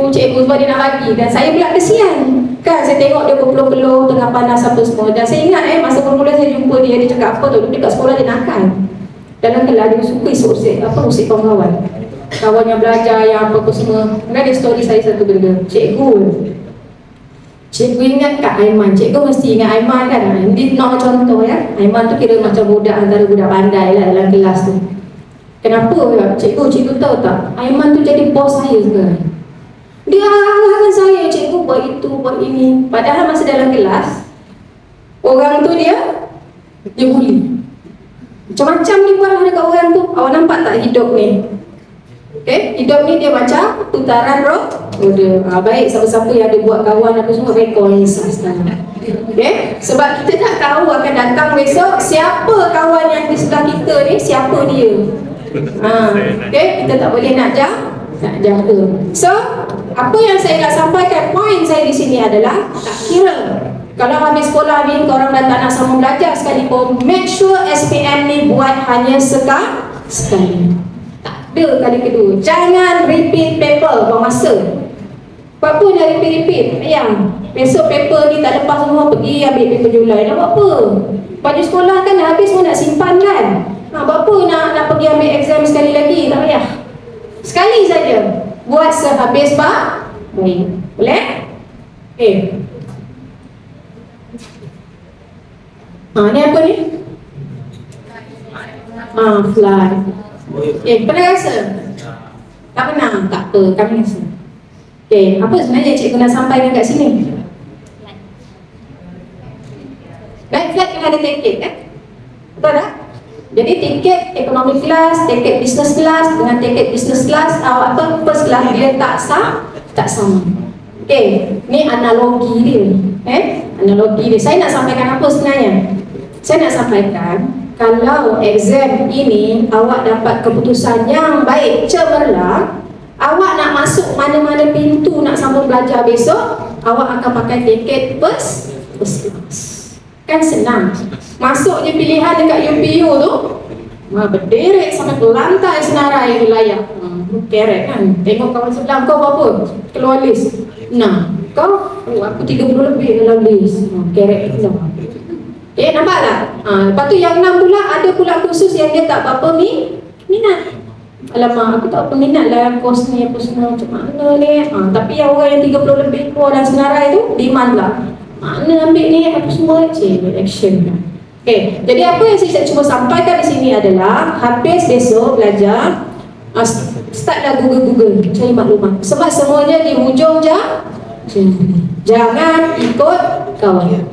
cikgu sebab dia nak bagi. Dan saya pula kesian kan, saya tengok dia berpeluh-peluh tengah panas apa semua. Dan saya ingat masa mula saya jumpa dia cakap apa tu, dia kat sekolah dia nakal. Dalam kelas dia suka usik kawan-kawan, kawan yang belajar yang apa semua. Kemudian dia story saya satu benda, cikgu ingat Kak Aiman. Cikgu mesti ingat Aiman kan. Ini contoh ya. Aiman tu kira macam budak antara budak pandai lah dalam kelas tu. Kenapa ya? Cikgu tahu tak? Aiman tu jadi bos saya sekarang. Dia arahkan saya, cikgu buat itu, buat ini. Padahal masa dalam kelas, orang tu dia bully. Macam-macam dia buat lah dekat orang tu. Awak nampak tak hidup ni? Okay, hidup ni dia macam putaran roda. Baik, siapa-siapa yang ada buat kawan apa semua, rekod sekarang. Okay, sebab kita tak tahu akan datang besok siapa kawan yang di sebelah kita ni, siapa dia. Okay, kita tak boleh nak jaga. So, apa yang saya nak sampaikan, poin saya di sini adalah tak kira kalau habis sekolah ni korang dah tak nak sambung belajar sekalipun, make sure SPM ni buat hanya sekali. Tak ada kali kedua. Jangan repeat paper buang masa. Apa pun dah repeat. Besok paper ni tak lepas semua, pergi ambil paper Julai. Nak buat apa? Baju sekolah kan dah habis, semua nak simpan kan. Buat apa nak pergi ambil exam sekali lagi? Tak payah. Sekali saja. Buat sehabis baik. Boleh? Ni apa ni? Fly. Pernah rasa? Tak pernah? Tak apa, kami rasa. Apa sebenarnya cikgu nak sampaikan kat sini? Naik flight kena ada tiket kan? Betul tak? Jadi tiket economy class, tiket business class dengan tiket business class first class dia tak sama. Okey, ni analogi dia. Analogi dia. Saya nak sampaikan apa sebenarnya? Saya nak sampaikan kalau exam ini awak dapat keputusan yang baik, cemerlang, awak nak masuk mana-mana pintu nak sambung belajar besok, awak akan pakai tiket first class. Kan senang. Masuk je pilihan dekat UPU tu, berderet sampai ke lantai senarai wilayah. Kerek kan. Tengok kawan sebelah kau berapa? Keluar list. Nah, kau aku 30 lebih dalam list. Kerek pula. Nampak tak? Lepas tu yang 6 pula ada pula khusus yang dia tak apa-apa minat. Alamak, aku tak apa minat lah kos ni apa semua macam mana ni. Tapi yang orang yang 30 lebih keluar dan senarai tu demand lah. Mana ambil ni apa semua action. Okay, jadi apa yang saya cuba sampaikan di sini adalah habis besok belajar, startlah Google cari maklumat. Sebab semuanya di hujung jangan ikut kawan.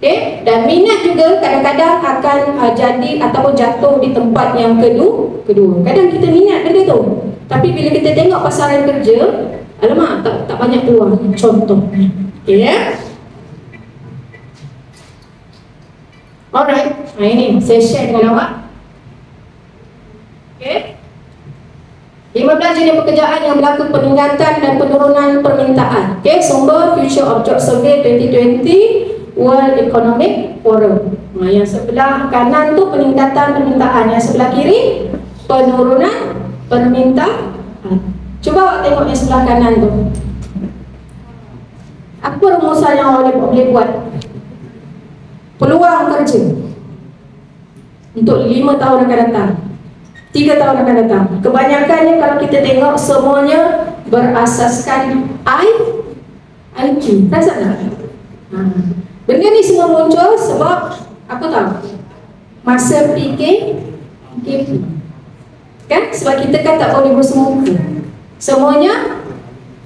Okay, dan minat juga kadang-kadang akan jadi ataupun jatuh di tempat yang kedua. Kadang kita minat benda tu, tapi bila kita tengok pasaran kerja, alamak tak banyak peluang. Contoh, okay, ya. Alright, ini saya share dengan awak. Okay. 15 jenis pekerjaan yang berlaku peningkatan dan penurunan permintaan. Okay, sumber Future of Job Survey 2020 World Economic Forum. Yang sebelah kanan tu peningkatan permintaan, yang sebelah kiri penurunan permintaan. Coba awak tengok yang sebelah kanan tu. Apa rumusan yang awak boleh buat? Peluang kerja untuk 5 tahun akan datang, 3 tahun akan datang. Kebanyakannya kalau kita tengok semuanya berasaskan IT. Rasa tak? Benda ni semua muncul sebab apa tahu? Masa PKP. Kan? Sebab kita kan tak boleh bersemuka. Semuanya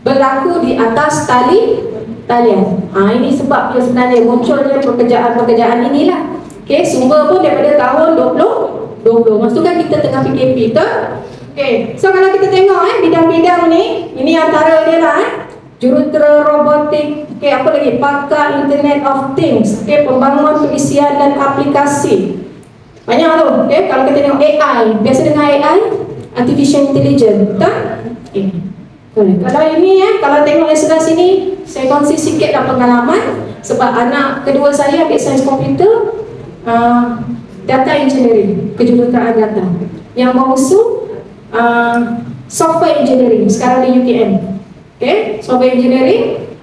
berlaku di atas talian. Ini sebab dia sebenarnya munculnya pekerjaan-pekerjaan inilah. Okey, sumber pun daripada tahun 2020. Masa tu kan kita tengah PKP, betul? Okey, so kalau kita tengok bidang-bidang ni, ini antara dia lah jurutera, robotik, okey, apa lagi? Pakar Internet of Things, okey, pembangunan pengisian dan aplikasi. Banyak tu. Okey, kalau kita tengok AI, biasa dengan AI, artificial intelligence, betul? Okey. Kalau ini kalau tengok yang sebelah sini, saya kongsi sikit lah pengalaman. Sebab anak kedua saya ambil sains komputer, data engineering, kejuruteraan data. Yang mengusung software engineering sekarang di UTM. Okay, software engineering,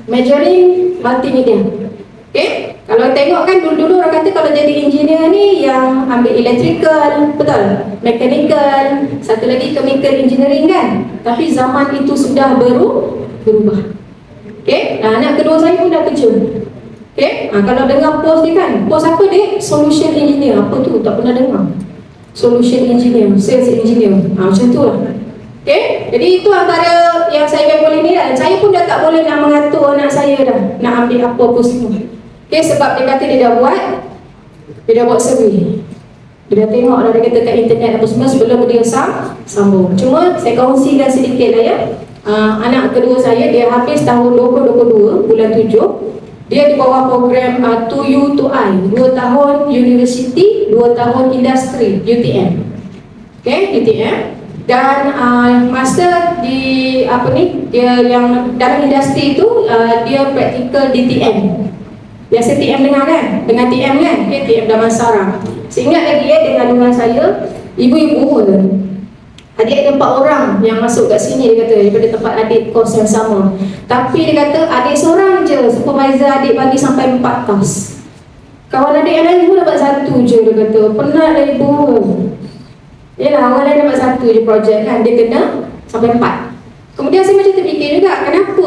majoring multimedia. Okay, kalau tengok kan dulu-dulu orang kata kalau jadi engineer ni yang ambil electrical, betul, mechanical, satu lagi chemical engineering kan. Tapi zaman itu sudah berubah. Okay, anak kedua saya pun dah kerja. Okay, kalau dengar post dia kan, post apa dia? Solution engineer. Apa tu? Tak pernah dengar. Solution engineer, sales engineer, macam tu lah. Okay, jadi itu antara yang saya boleh ni lah. Saya pun dah tak boleh nak mengatur anak saya dah nak ambil apa pun semua. Okay, sebab dia kata dia dah buat survey. Dia dah tengok dah, dia kata kat internet apa semua sebelum dia sambung. Cuma saya kongsikan sedikit lah ya. Anak kedua saya, dia habis tahun 2022 bulan 7. Dia di bawah program 2U to I, 2 tahun university, 2 tahun industri, UTM. Okay, UTM. Dan masa di dia yang dalam industri itu dia praktikal di TM. Biasa TM dengar kan? Dengan TM kan? Okay, TM Damansara. Seingat lagi dengan saya, ibu-ibu tu. Adik ada 4 orang yang masuk kat sini, dia kata, daripada tempat adik kos yang sama. Tapi dia kata adik seorang je, supervisor adik bagi sampai 4 task. Kawan adik yang lain pun dapat 1 je, dia kata. Penat lah ibu. Yelah, orang lain dapat 1 je projek kan, dia kena sampai 4. Kemudian saya macam terfikir juga, kenapa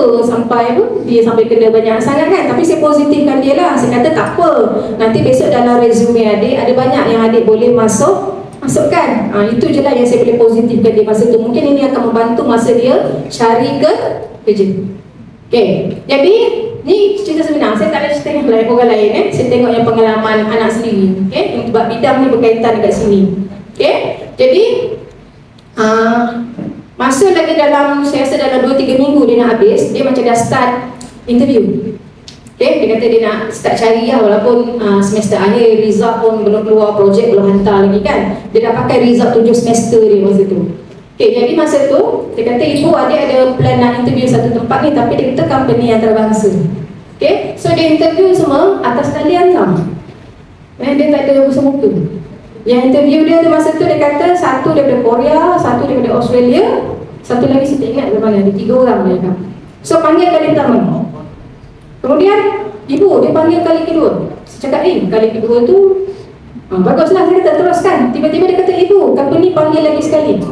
dia sampai kena banyak sangat kan. Tapi saya positifkan dia lah. Saya kata tak apa, nanti besok dalam resume adik ada banyak yang adik boleh masukkan. Itu je lah yang saya boleh positifkan dia masa tu. Mungkin ini akan membantu masa dia cari kerja. Okay, jadi Ni cerita sebenar, saya tak ada cerita yang lain, orang lain saya tengok yang pengalaman anak sendiri. Okey, sebab bidang ni berkaitan dekat sini. Okey, jadi masa lagi dalam, saya rasa dalam 2-3 minggu dia nak habis, dia macam dah start interview. Okey, dia kata dia nak start cari lah, walaupun semester akhir, result pun belum keluar, projek belum hantar lagi kan. Dia dah pakai result 7 semester dia masa tu. Okey, jadi masa tu dia kata ibu adik ada plan nak interview satu tempat ni, tapi dia kata company antarabangsa. Okey, so dia interview semua atas talian tau. Dia tak ada muka muka. Yang interview dia tu masa tu dia kata satu daripada Korea, satu daripada Australia, satu lagi saya tak ingat dari mana, ada 3 orang dia kata. So panggil kali pertama. Kemudian ibu dia panggil kali kedua. Saya cakap kali kedua tu baguslah, saya kata teruskan. Tiba-tiba dia kata ibu, company panggil lagi sekali.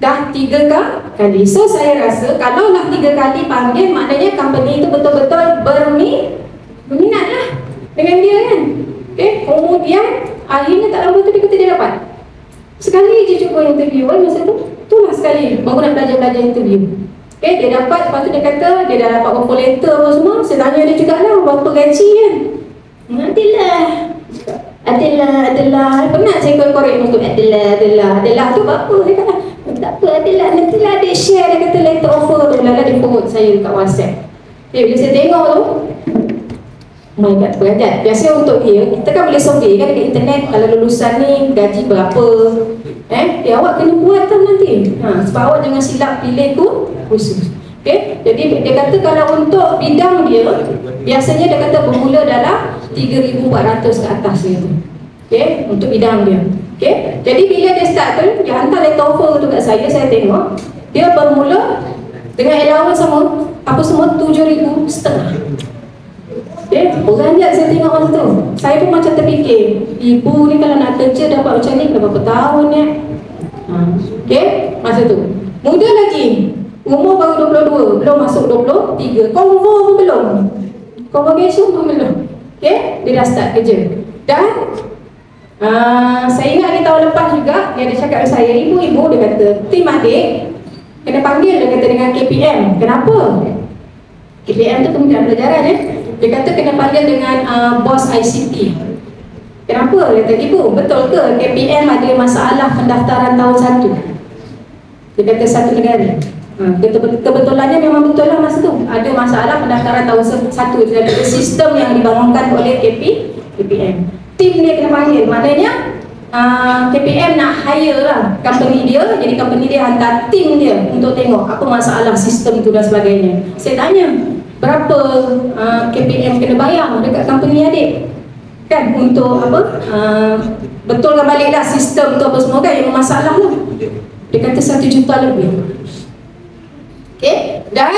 Dah 3 kali. So saya rasa kalau lah 3 kali panggil, maknanya company itu betul-betul berminat lah dengan dia kan. Okay. Kemudian akhirnya tak lama tu dia kata dia dapat. Sekali je cuba interview kan masa tu. Itulah sekali baru nak belajar interview. Okay, dia dapat. Lepas tu dia kata dia dah dapat offer letter apa semua. Saya tanya dia juga lah berapa gaji kan. Adalah penat saya korek untuk adalah tu apa dia kata. Tak apa, nantilah dia share, dia kata letter offer tu lah, dia forward saya dekat WhatsApp. Bila saya tengok tu, oh my god, berat. Biasa untuk dia, kita kan boleh survey kan dekat internet, kalau lulusan ni gaji berapa. Awak kena buat tau nanti. Sebab awak jangan silap pilih khusus. Okay? Jadi dia kata kalau untuk bidang dia, biasanya dia kata bermula dalam 3,400 ke atas dia tu. Okay? Untuk bidang dia. Okay? Jadi bila dia start tu, dia hantar letter offer tu kat saya tengok, dia bermula dengan allowance sama apa semua 7,500. Okay? Beranjak saya tengok masa tu. Saya pun macam terfikir, ibu ni kalau nak kerja dapat macam ni, dah berapa tahun ni? Okay? Masa tu muda lagi, umur baru 22, belum masuk 23, convo pun belum, convocation pun belum. Okay? Dia dah start kerja. Dan saya ingat di tahun lepas juga dia ada cakap dengan saya, ibu dia kata tim adik kena panggil, dia kata dengan KPM. Kenapa? KPM tu Kementerian Pelajaran dia kata kena panggil dengan bos ICT. Kenapa? Dia kata ibu betul ke KPM ada masalah pendaftaran tahun 1? Dia kata satu negara. Kebetulannya memang betul lah masa tu ada masalah pendaftaran tahun 1 dari sistem yang dibangunkan oleh KPM. Tim dia kena panggil, maknanya KPM nak hire lah company dia, jadi company dia hantar tim dia untuk tengok apa masalah sistem tu dan sebagainya. Saya tanya, berapa KPM kena bayar dekat company adik? Kan untuk apa? Betulkan baliklah sistem tu apa semua kan yang masalah lah. Dia kata 1 juta lebih. Okay? Dan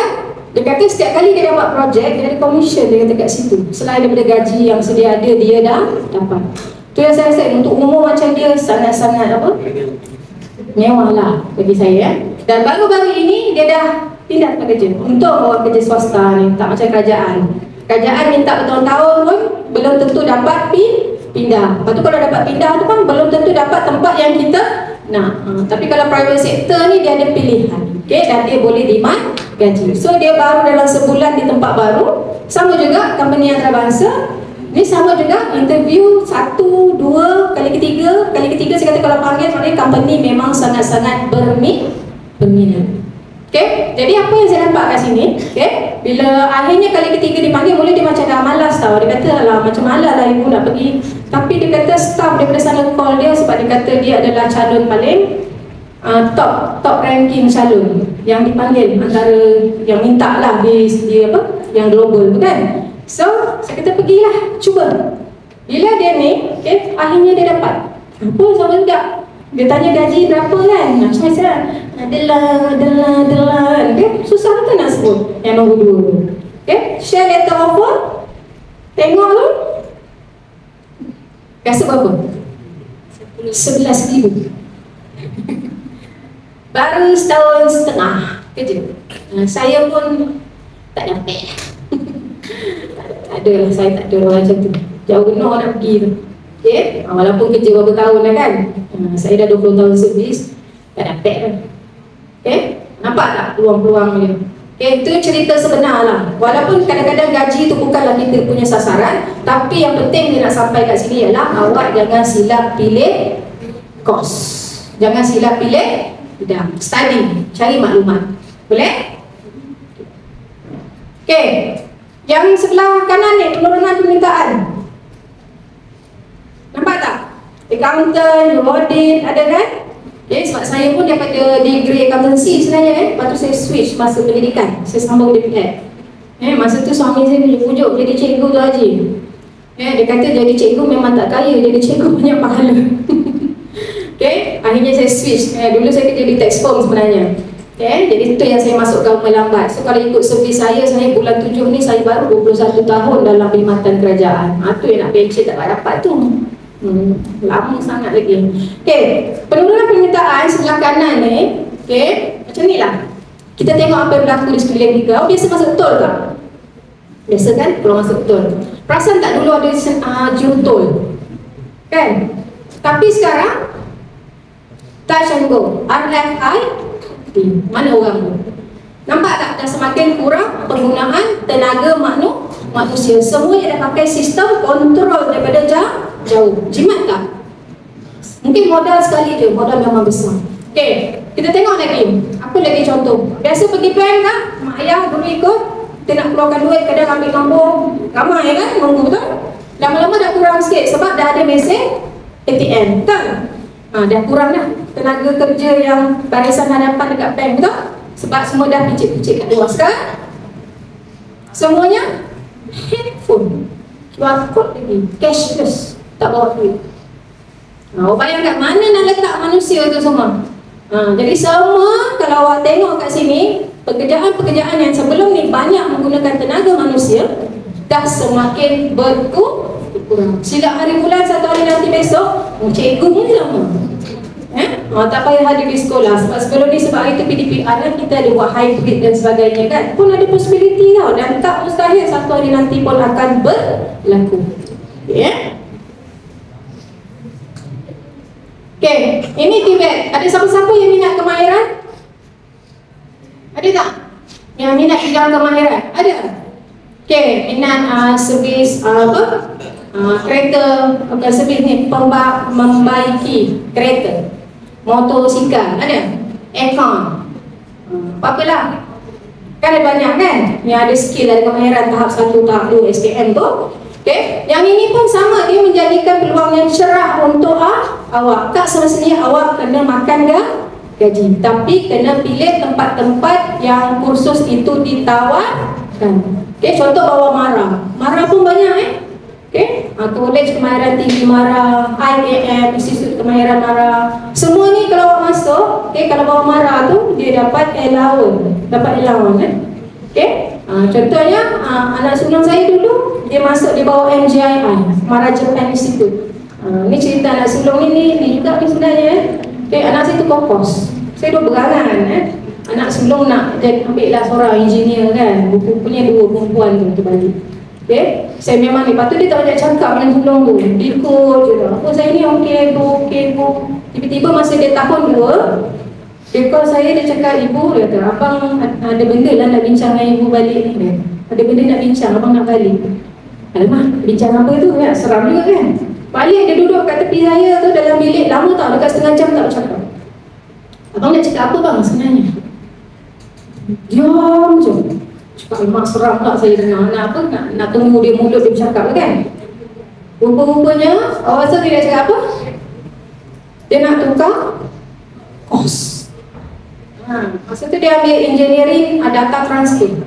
dia kata setiap kali dia dapat projek, dia ada commission dia kata kat situ. Selain daripada gaji yang sedia ada, dia dah dapat. Tu yang saya rasa untuk umur macam dia sangat-sangat apa? Mewah lah bagi saya. Dan baru-baru ini dia dah pindah tempat kerja. Untuk orang kerja swasta ni, tak macam kerajaan. Kerajaan minta bertahun-tahun pun belum tentu dapat pindah. Lepas tu kalau dapat pindah tu kan belum tentu dapat tempat yang kita nak. Tapi kalau private sector ni dia ada pilihan. Okay, dan dia boleh demand gaji. So dia baru dalam sebulan di tempat baru. Sama juga company antarabangsa. Ni sama juga interview 1, 2, kali ketiga saya kata kalau panggil maknanya company memang sangat-sangat berminat. Okay, jadi apa yang saya nampak kat sini, okay, bila akhirnya kali ketiga dipanggil, mula dia macam dah malas tau. Dia kata alah macam malas lah ibu nak pergi. Tapi dia kata staff daripada sana call dia sebab dia kata dia adalah calon paling top ranking calon yang dipanggil antara yang minta lah di apa yang global tu kan. So saya kata pergilah cuba. Bila dia ni okay, akhirnya dia dapat apa sama juga. Dia tanya gaji berapa kan. Macam saya adalah okay? Susah betul nak sebut yang nombor 2 okay? Share letter offer. Tengok tu rasa berapa? 11,000. Baru setahun setengah kerja. Saya pun tak dapat. Tak ada lah, saya tak ada orang macam tu. Jauh benar nak pergi tu. Okay? Walaupun kerja berapa tahun dah kan. Saya dah 20 tahun servis, tak dapat lah. Okay? Nampak tak peluang-peluang dia? Okay, itu cerita sebenar lah. Walaupun kadang-kadang gaji itu bukanlah kita punya sasaran, tapi yang penting dia nak sampai kat sini ialah awak jangan silap pilih kos. Jangan silap pilih bidang. Study, cari maklumat. Boleh? Okay, yang sebelah kanan ni penurunan permintaan. Nampak tak? Accountant, audit, ada kan? Okay, sebab saya pun daripada degree accountancy sebenarnya lepas tu saya switch masuk pendidikan. Saya sambung DPR. Masa tu suami saya pujuk jadi cikgu tu Haji. Dia kata jadi cikgu memang tak kaya, jadi cikgu banyak pahala. Okay, akhirnya saya switch. Dulu saya kerja di tax firm sebenarnya. Okay, jadi itu yang saya masuk government lambat. So kalau ikut servis saya bulan 7 ni saya baru 21 tahun dalam perkhidmatan kerajaan. Itu yang nak pension tak dapat tu. Lama sangat lagi. Okay, penurunan permintaan sebelah kanan ni, okay, macam ni lah. Kita tengok apa yang berlaku di sekeliling kita. Biasa masuk betul tak? Biasa kan? Kalau masuk betul. Perasan tak dulu ada jurutol? Kan? Tapi sekarang touch and go. RFI, mana orang tu? Nampak tak? Dah semakin kurang penggunaan tenaga manusia. Semua yang dah pakai sistem kontrol daripada jauh. Jimat tak? Mungkin modal sekali je, modal memang besar. Okay, kita tengok lagi. Apa lagi contoh? Biasa pergi bank tak? Mak ayah dulu ikut. Kita nak keluarkan duit, kadang ambil nombor. Ramai kan? Nunggu betul? Lama-lama dah kurang sikit sebab dah ada mesin ATM. Betul? Dah kurang dah tenaga kerja yang barisan hadapan dekat bank. Betul? Sebab semua dah picit-picit kat luar. Sekarang semuanya handphone, QR code lagi, cashless, tak bawa duit. Bayangkan mana nak letak manusia tu semua. Jadi semua kalau awak tengok kat sini, pekerjaan-pekerjaan yang sebelum ni banyak menggunakan tenaga manusia dah semakin berkurang. Silap hari bulan satu hari nanti besok, cikgu pun sama. Tak payah hadir di sekolah. Sebab sebelum ni sebab hari tu PDPR kan, kita ada buat hybrid dan sebagainya kan, pun ada possibility tau. Dan tak mustahil satu hari nanti pun akan berlaku. Okay, ini Tibet. Ada siapa-siapa yang minat kemahiran? Ada tak? Yang minat bidang kemahiran? Ada? Okay, minat servis kereta, bukan servis ni, membaiki kereta, motosikal, ada? Aircon, apa-apalah. Kan ada banyak kan? Yang ada skill, ada kemahiran tahap 1, tahap 2 SPM tu. Okay, yang ini pun sama, dia menjadikan peluang yang cerah untuk awak. Tak semestinya awak kena makan gaji, tapi kena pilih tempat-tempat yang kursus itu ditawarkan. Okay, contoh bawa Mara pun banyak okay, College Kemahiran Tinggi Mara, IAM, Institut Kemahiran Mara. Semua ni kalau awak masuk, okay, kalau bawa Mara tu dia dapat allowance, okay. Contohnya anak sulung saya dulu dia masuk, dia bawa MGII, Mara Japan Institute. Ni cerita anak sulung ni juga ni sebenarnya. Okay, anak saya tu kokos. Saya dua berangan anak sulung nak ambil lah seorang engineer kan. Punya 2 perempuan tu balik. Okay, saya memang ni, lepas tu dia tak banyak cakap dengan sulung tu. Dia ikut je lah. Saya ni okey bu. Tiba-tiba masa dia tahun 2, dia call saya, dia cakap, ibu, dia kata, abang ada benda lah nak bincang dengan ibu balik ni. Ada benda nak bincang, abang nak balik. Alamak, bincang apa tu? Ya, seram juga kan. Balik dia duduk kat tepi saya tu dalam bilik, lama tau, dekat setengah jam tak bercakap. Abang nak cakap apa bang sebenarnya? Diam je. Cakap, alamak seram tak saya dengar. Nak tunggu dia mulut dia bercakap kan. Rupa-rupanya, awak rasa dia nak cakap apa? Dia nak tukar kos. Masa tu dia ambil engineering data transfer.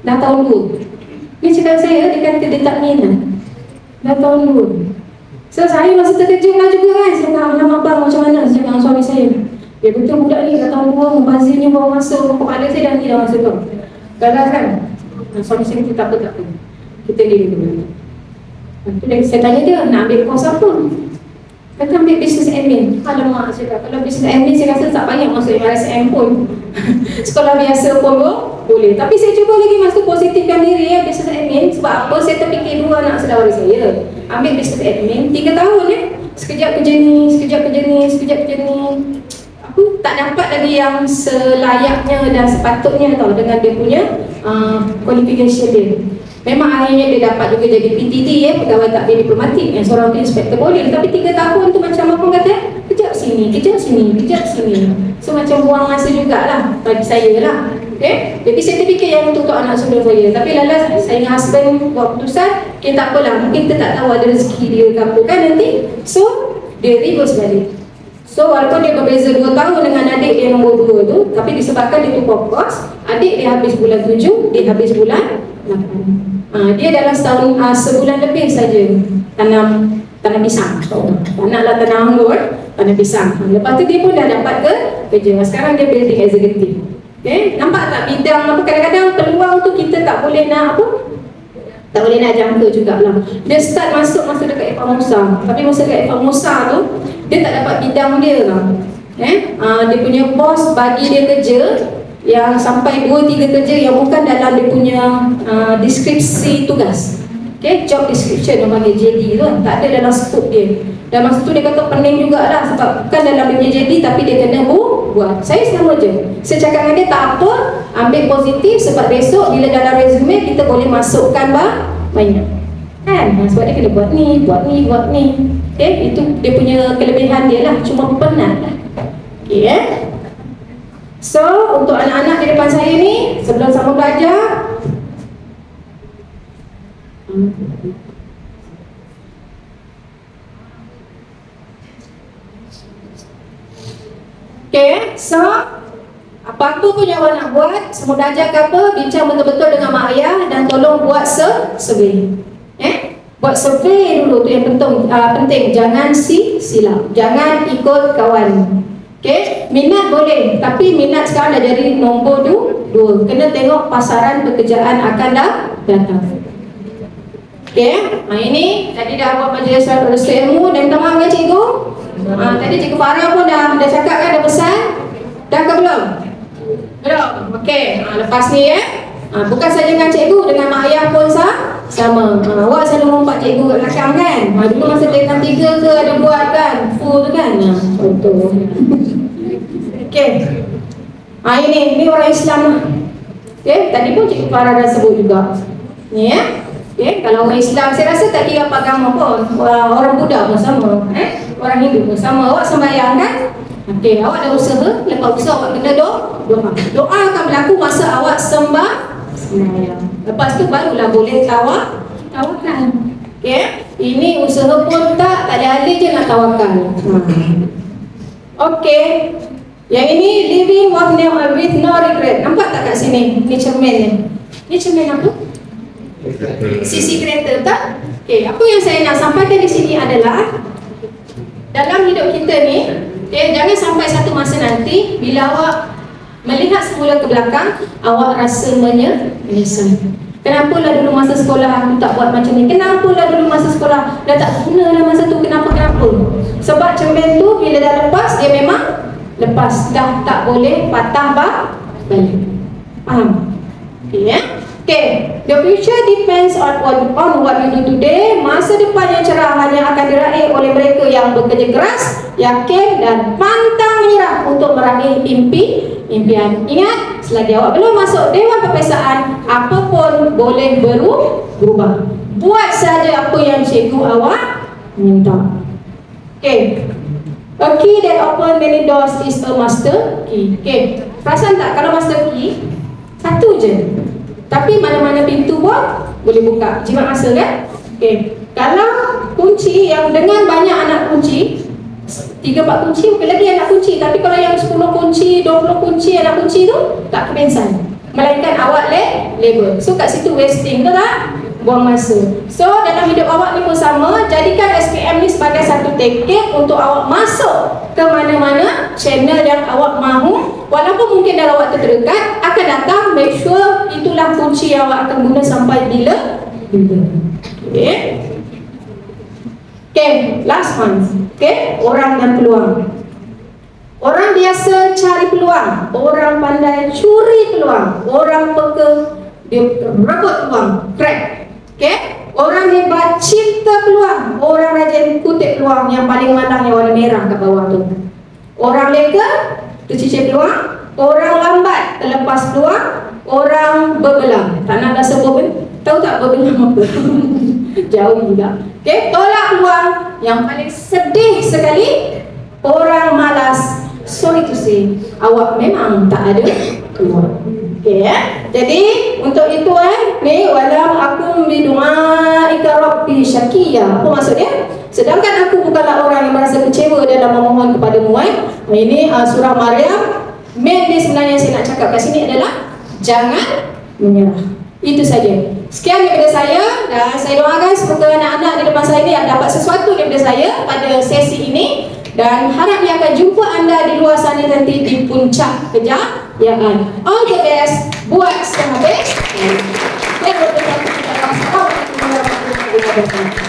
Dah tahun 2. Dia cakap saya, dia kata dia tak minat. Dah tahun 2. So saya masa terkejut lah juga kan. Saya cakap, nama abang macam mana? Saya cakap dengan suami saya. Dia betul budak ni dah tahun 2, membazirnya bawa masuk. Kepala saya dah ni dah masuk tu. Gagal kan? Suami saya kata tak apa. Kita diri dulu. Saya tanya dia, nak ambil kos apa? Kata ambil business admin. Alamak, saya kata, kalau business admin saya rasa tak payah masuk RSM pun. Sekolah biasa pun boleh. Tapi saya cuba lagi masa positifkan diri business admin. Sebab apa? Saya terfikir 2 anak saudara saya ambil business admin 3 tahun Sekejap kerja ni. tak dapat lagi yang selayaknya dan sepatutnya tau dengan dia punya qualification dia. Memang akhirnya dia dapat juga jadi PTD pegawai takbir diplomatik yang seorang tu inspektor boleh, tapi 3 tahun tu macam apa kata, kejap sini, kejap sini, kejap sini. So macam buang masa jugalah bagi saya lah. Okay? Jadi saya terfikir yang untuk anak saudara saya, tapi lalas saya dengan husband buat keputusan, okay, tak apalah, mungkin kita tak tahu ada rezeki dia ke apa kan nanti. So dia reverse balik. So walaupun dia berbeza 2 tahun dengan adik dia nombor 2 tu, tapi disebabkan dia tu fokus, adik dia habis bulan 7, dia habis bulan 8. Dia dalam setahun, sebulan lebih saja tanam pisang. Tanahlah tanam anggur, tanam pisang. Lepas tu dia pun dah dapat kerja. Sekarang dia building executive. Okay? Nampak tak bidang apa, kadang-kadang peluang tu kita tak boleh nak apa? Tak boleh nak jangka jugalah. Dia start masuk masa dekat Eva Musa, tapi masa dekat Eva Musa tu dia tak dapat bidang dia lah. Dia punya bos bagi dia kerja yang sampai 2-3 kerja yang bukan dalam dia punya deskripsi tugas. Okay, job description yang panggil JD tu, tak ada dalam scope dia. Dan masa tu dia kata pening jugalah sebab bukan dalam dia punya JD, tapi dia kena buat. Saya sama je. Saya cakap dengan dia tak apa, ambil positif sebab besok bila dalam resume kita boleh masukkan banyak. Kan? Sebab dia kena buat ni, buat ni, buat ni. Okay, itu dia punya kelebihan dia lah, cuma penat lah. Okay, So, untuk anak-anak di depan saya ni, sebelum sama belajar, okay, so apa-apa pun yang awak nak buat, sama belajar ke apa, bincang betul-betul dengan mak ayah dan tolong buat survey. Buat survey dulu tu yang penting. Jangan silap, jangan ikut kawan. Okay, minat boleh, tapi minat sekarang dah jadi nombor 2. Kena tengok pasaran pekerjaan akan datang. Okay, ini tadi dah buat majlis restu ilmu dan minta maaf kan cikgu. Tadi cikgu Farah pun dah cakap kan, dah pesan. Dah ke belum? Belum. Okay, lepas ni bukan saja dengan cikgu, dengan mak ayah pun sama. Awak selalu ngompak cikgu kat belakang kan. Dulu masa tingkat 3 ke ada buat kan, full tu kan. Contoh. Okay, ini orang Islam lah. Okay, tadi pun cikgu Farah dah sebut juga. Ni okay, kalau orang Islam saya rasa tak kira apa agama pun. Orang Buddha pun sama, orang Hindu pun sama. Awak sembahyang kan? Okay, awak dah usaha. Lepas usaha awak kena doa. Doa akan berlaku masa awak sembahyang. Lepas tu barulah boleh tawakal. Okay, ini usaha pun tak ada je nak tawakal. Okay, yang ini living with no regret. Nampak tak kat sini? Ni cermin ni. Ni cermin apa? Sisi kereta tak? Okay, apa yang saya nak sampaikan di sini adalah dalam hidup kita ni, jangan sampai satu masa nanti bila awak melihat semula ke belakang, awak rasa menyesal. Kenapalah dulu masa sekolah aku tak buat macam ni? Kenapalah dulu masa sekolah dah tak guna lah masa tu? Kenapa? Sebab cermin tu bila dah lepas, dia memang lepas, dah tak boleh patah balik. Faham? Okay, the future depends on what you do today. Masa depan yang cerah hanya akan diraih oleh mereka yang bekerja keras, yakin dan pantang menyerah untuk meraih impian. Ingat, selagi awak belum masuk Dewan Perpesaan, apa pun boleh berubah. Buat saja apa yang cikgu awak minta. Okay, a key that open many doors is a master key. Okay, perasan tak kalau master key satu je, tapi mana-mana pintu pun boleh buka. Jimat masa kan? Okay, kalau kunci yang dengan banyak anak kunci, 3-4 kunci bukan lagi anak kunci, tapi kalau yang 10 kunci, 20 kunci anak kunci tu tak kepensan, melainkan awak label. So kat situ wasting, betul tak? Buang masa. So dalam hidup awak ni pun sama. Jadikan SPM ni sebagai satu tiket untuk awak masuk ke mana-mana channel yang awak mahu. Walaupun mungkin dalam waktu terdekat akan datang, make sure itulah kunci yang awak akan guna sampai bila. Okay, last one. Okay, orang dan peluang. Orang biasa cari peluang, orang pandai curi peluang, orang peka dia rebut peluang, crack. Okay, orang hebat cipta peluang, orang rajin kutip peluang. Yang paling malang yang warna merah kat bawah tu. Orang leka tercicir peluang. Orang lambat terlepas peluang. Orang berbelang. Tak nak dah sebut. Tahu tak berbelang apa? Jauh juga. Okey, tolak peluang. Yang paling sedih sekali, orang malas. Sorry to say, awak memang tak ada peluang. Okey ya. Jadi untuk itu ni walam aku bidu'aika rabbi syaqiya. Apa maksudnya? Sedangkan aku bukanlah orang yang merasa kecewa dalam memohon kepadamu. Ini surah Maryam. Main dia sebenarnya saya nak cakap kat sini adalah jangan menyerah. Itu saja. Sekian daripada saya, dan saya doakan semoga anak-anak di depan saya ini dapat sesuatu daripada saya pada sesi ini, dan harap dia akan jumpa anda di luar sana nanti di puncak kejayaan. All the best, buat sampai habis. Dan berterima kasih kepada Allah Subhanahu wa taala.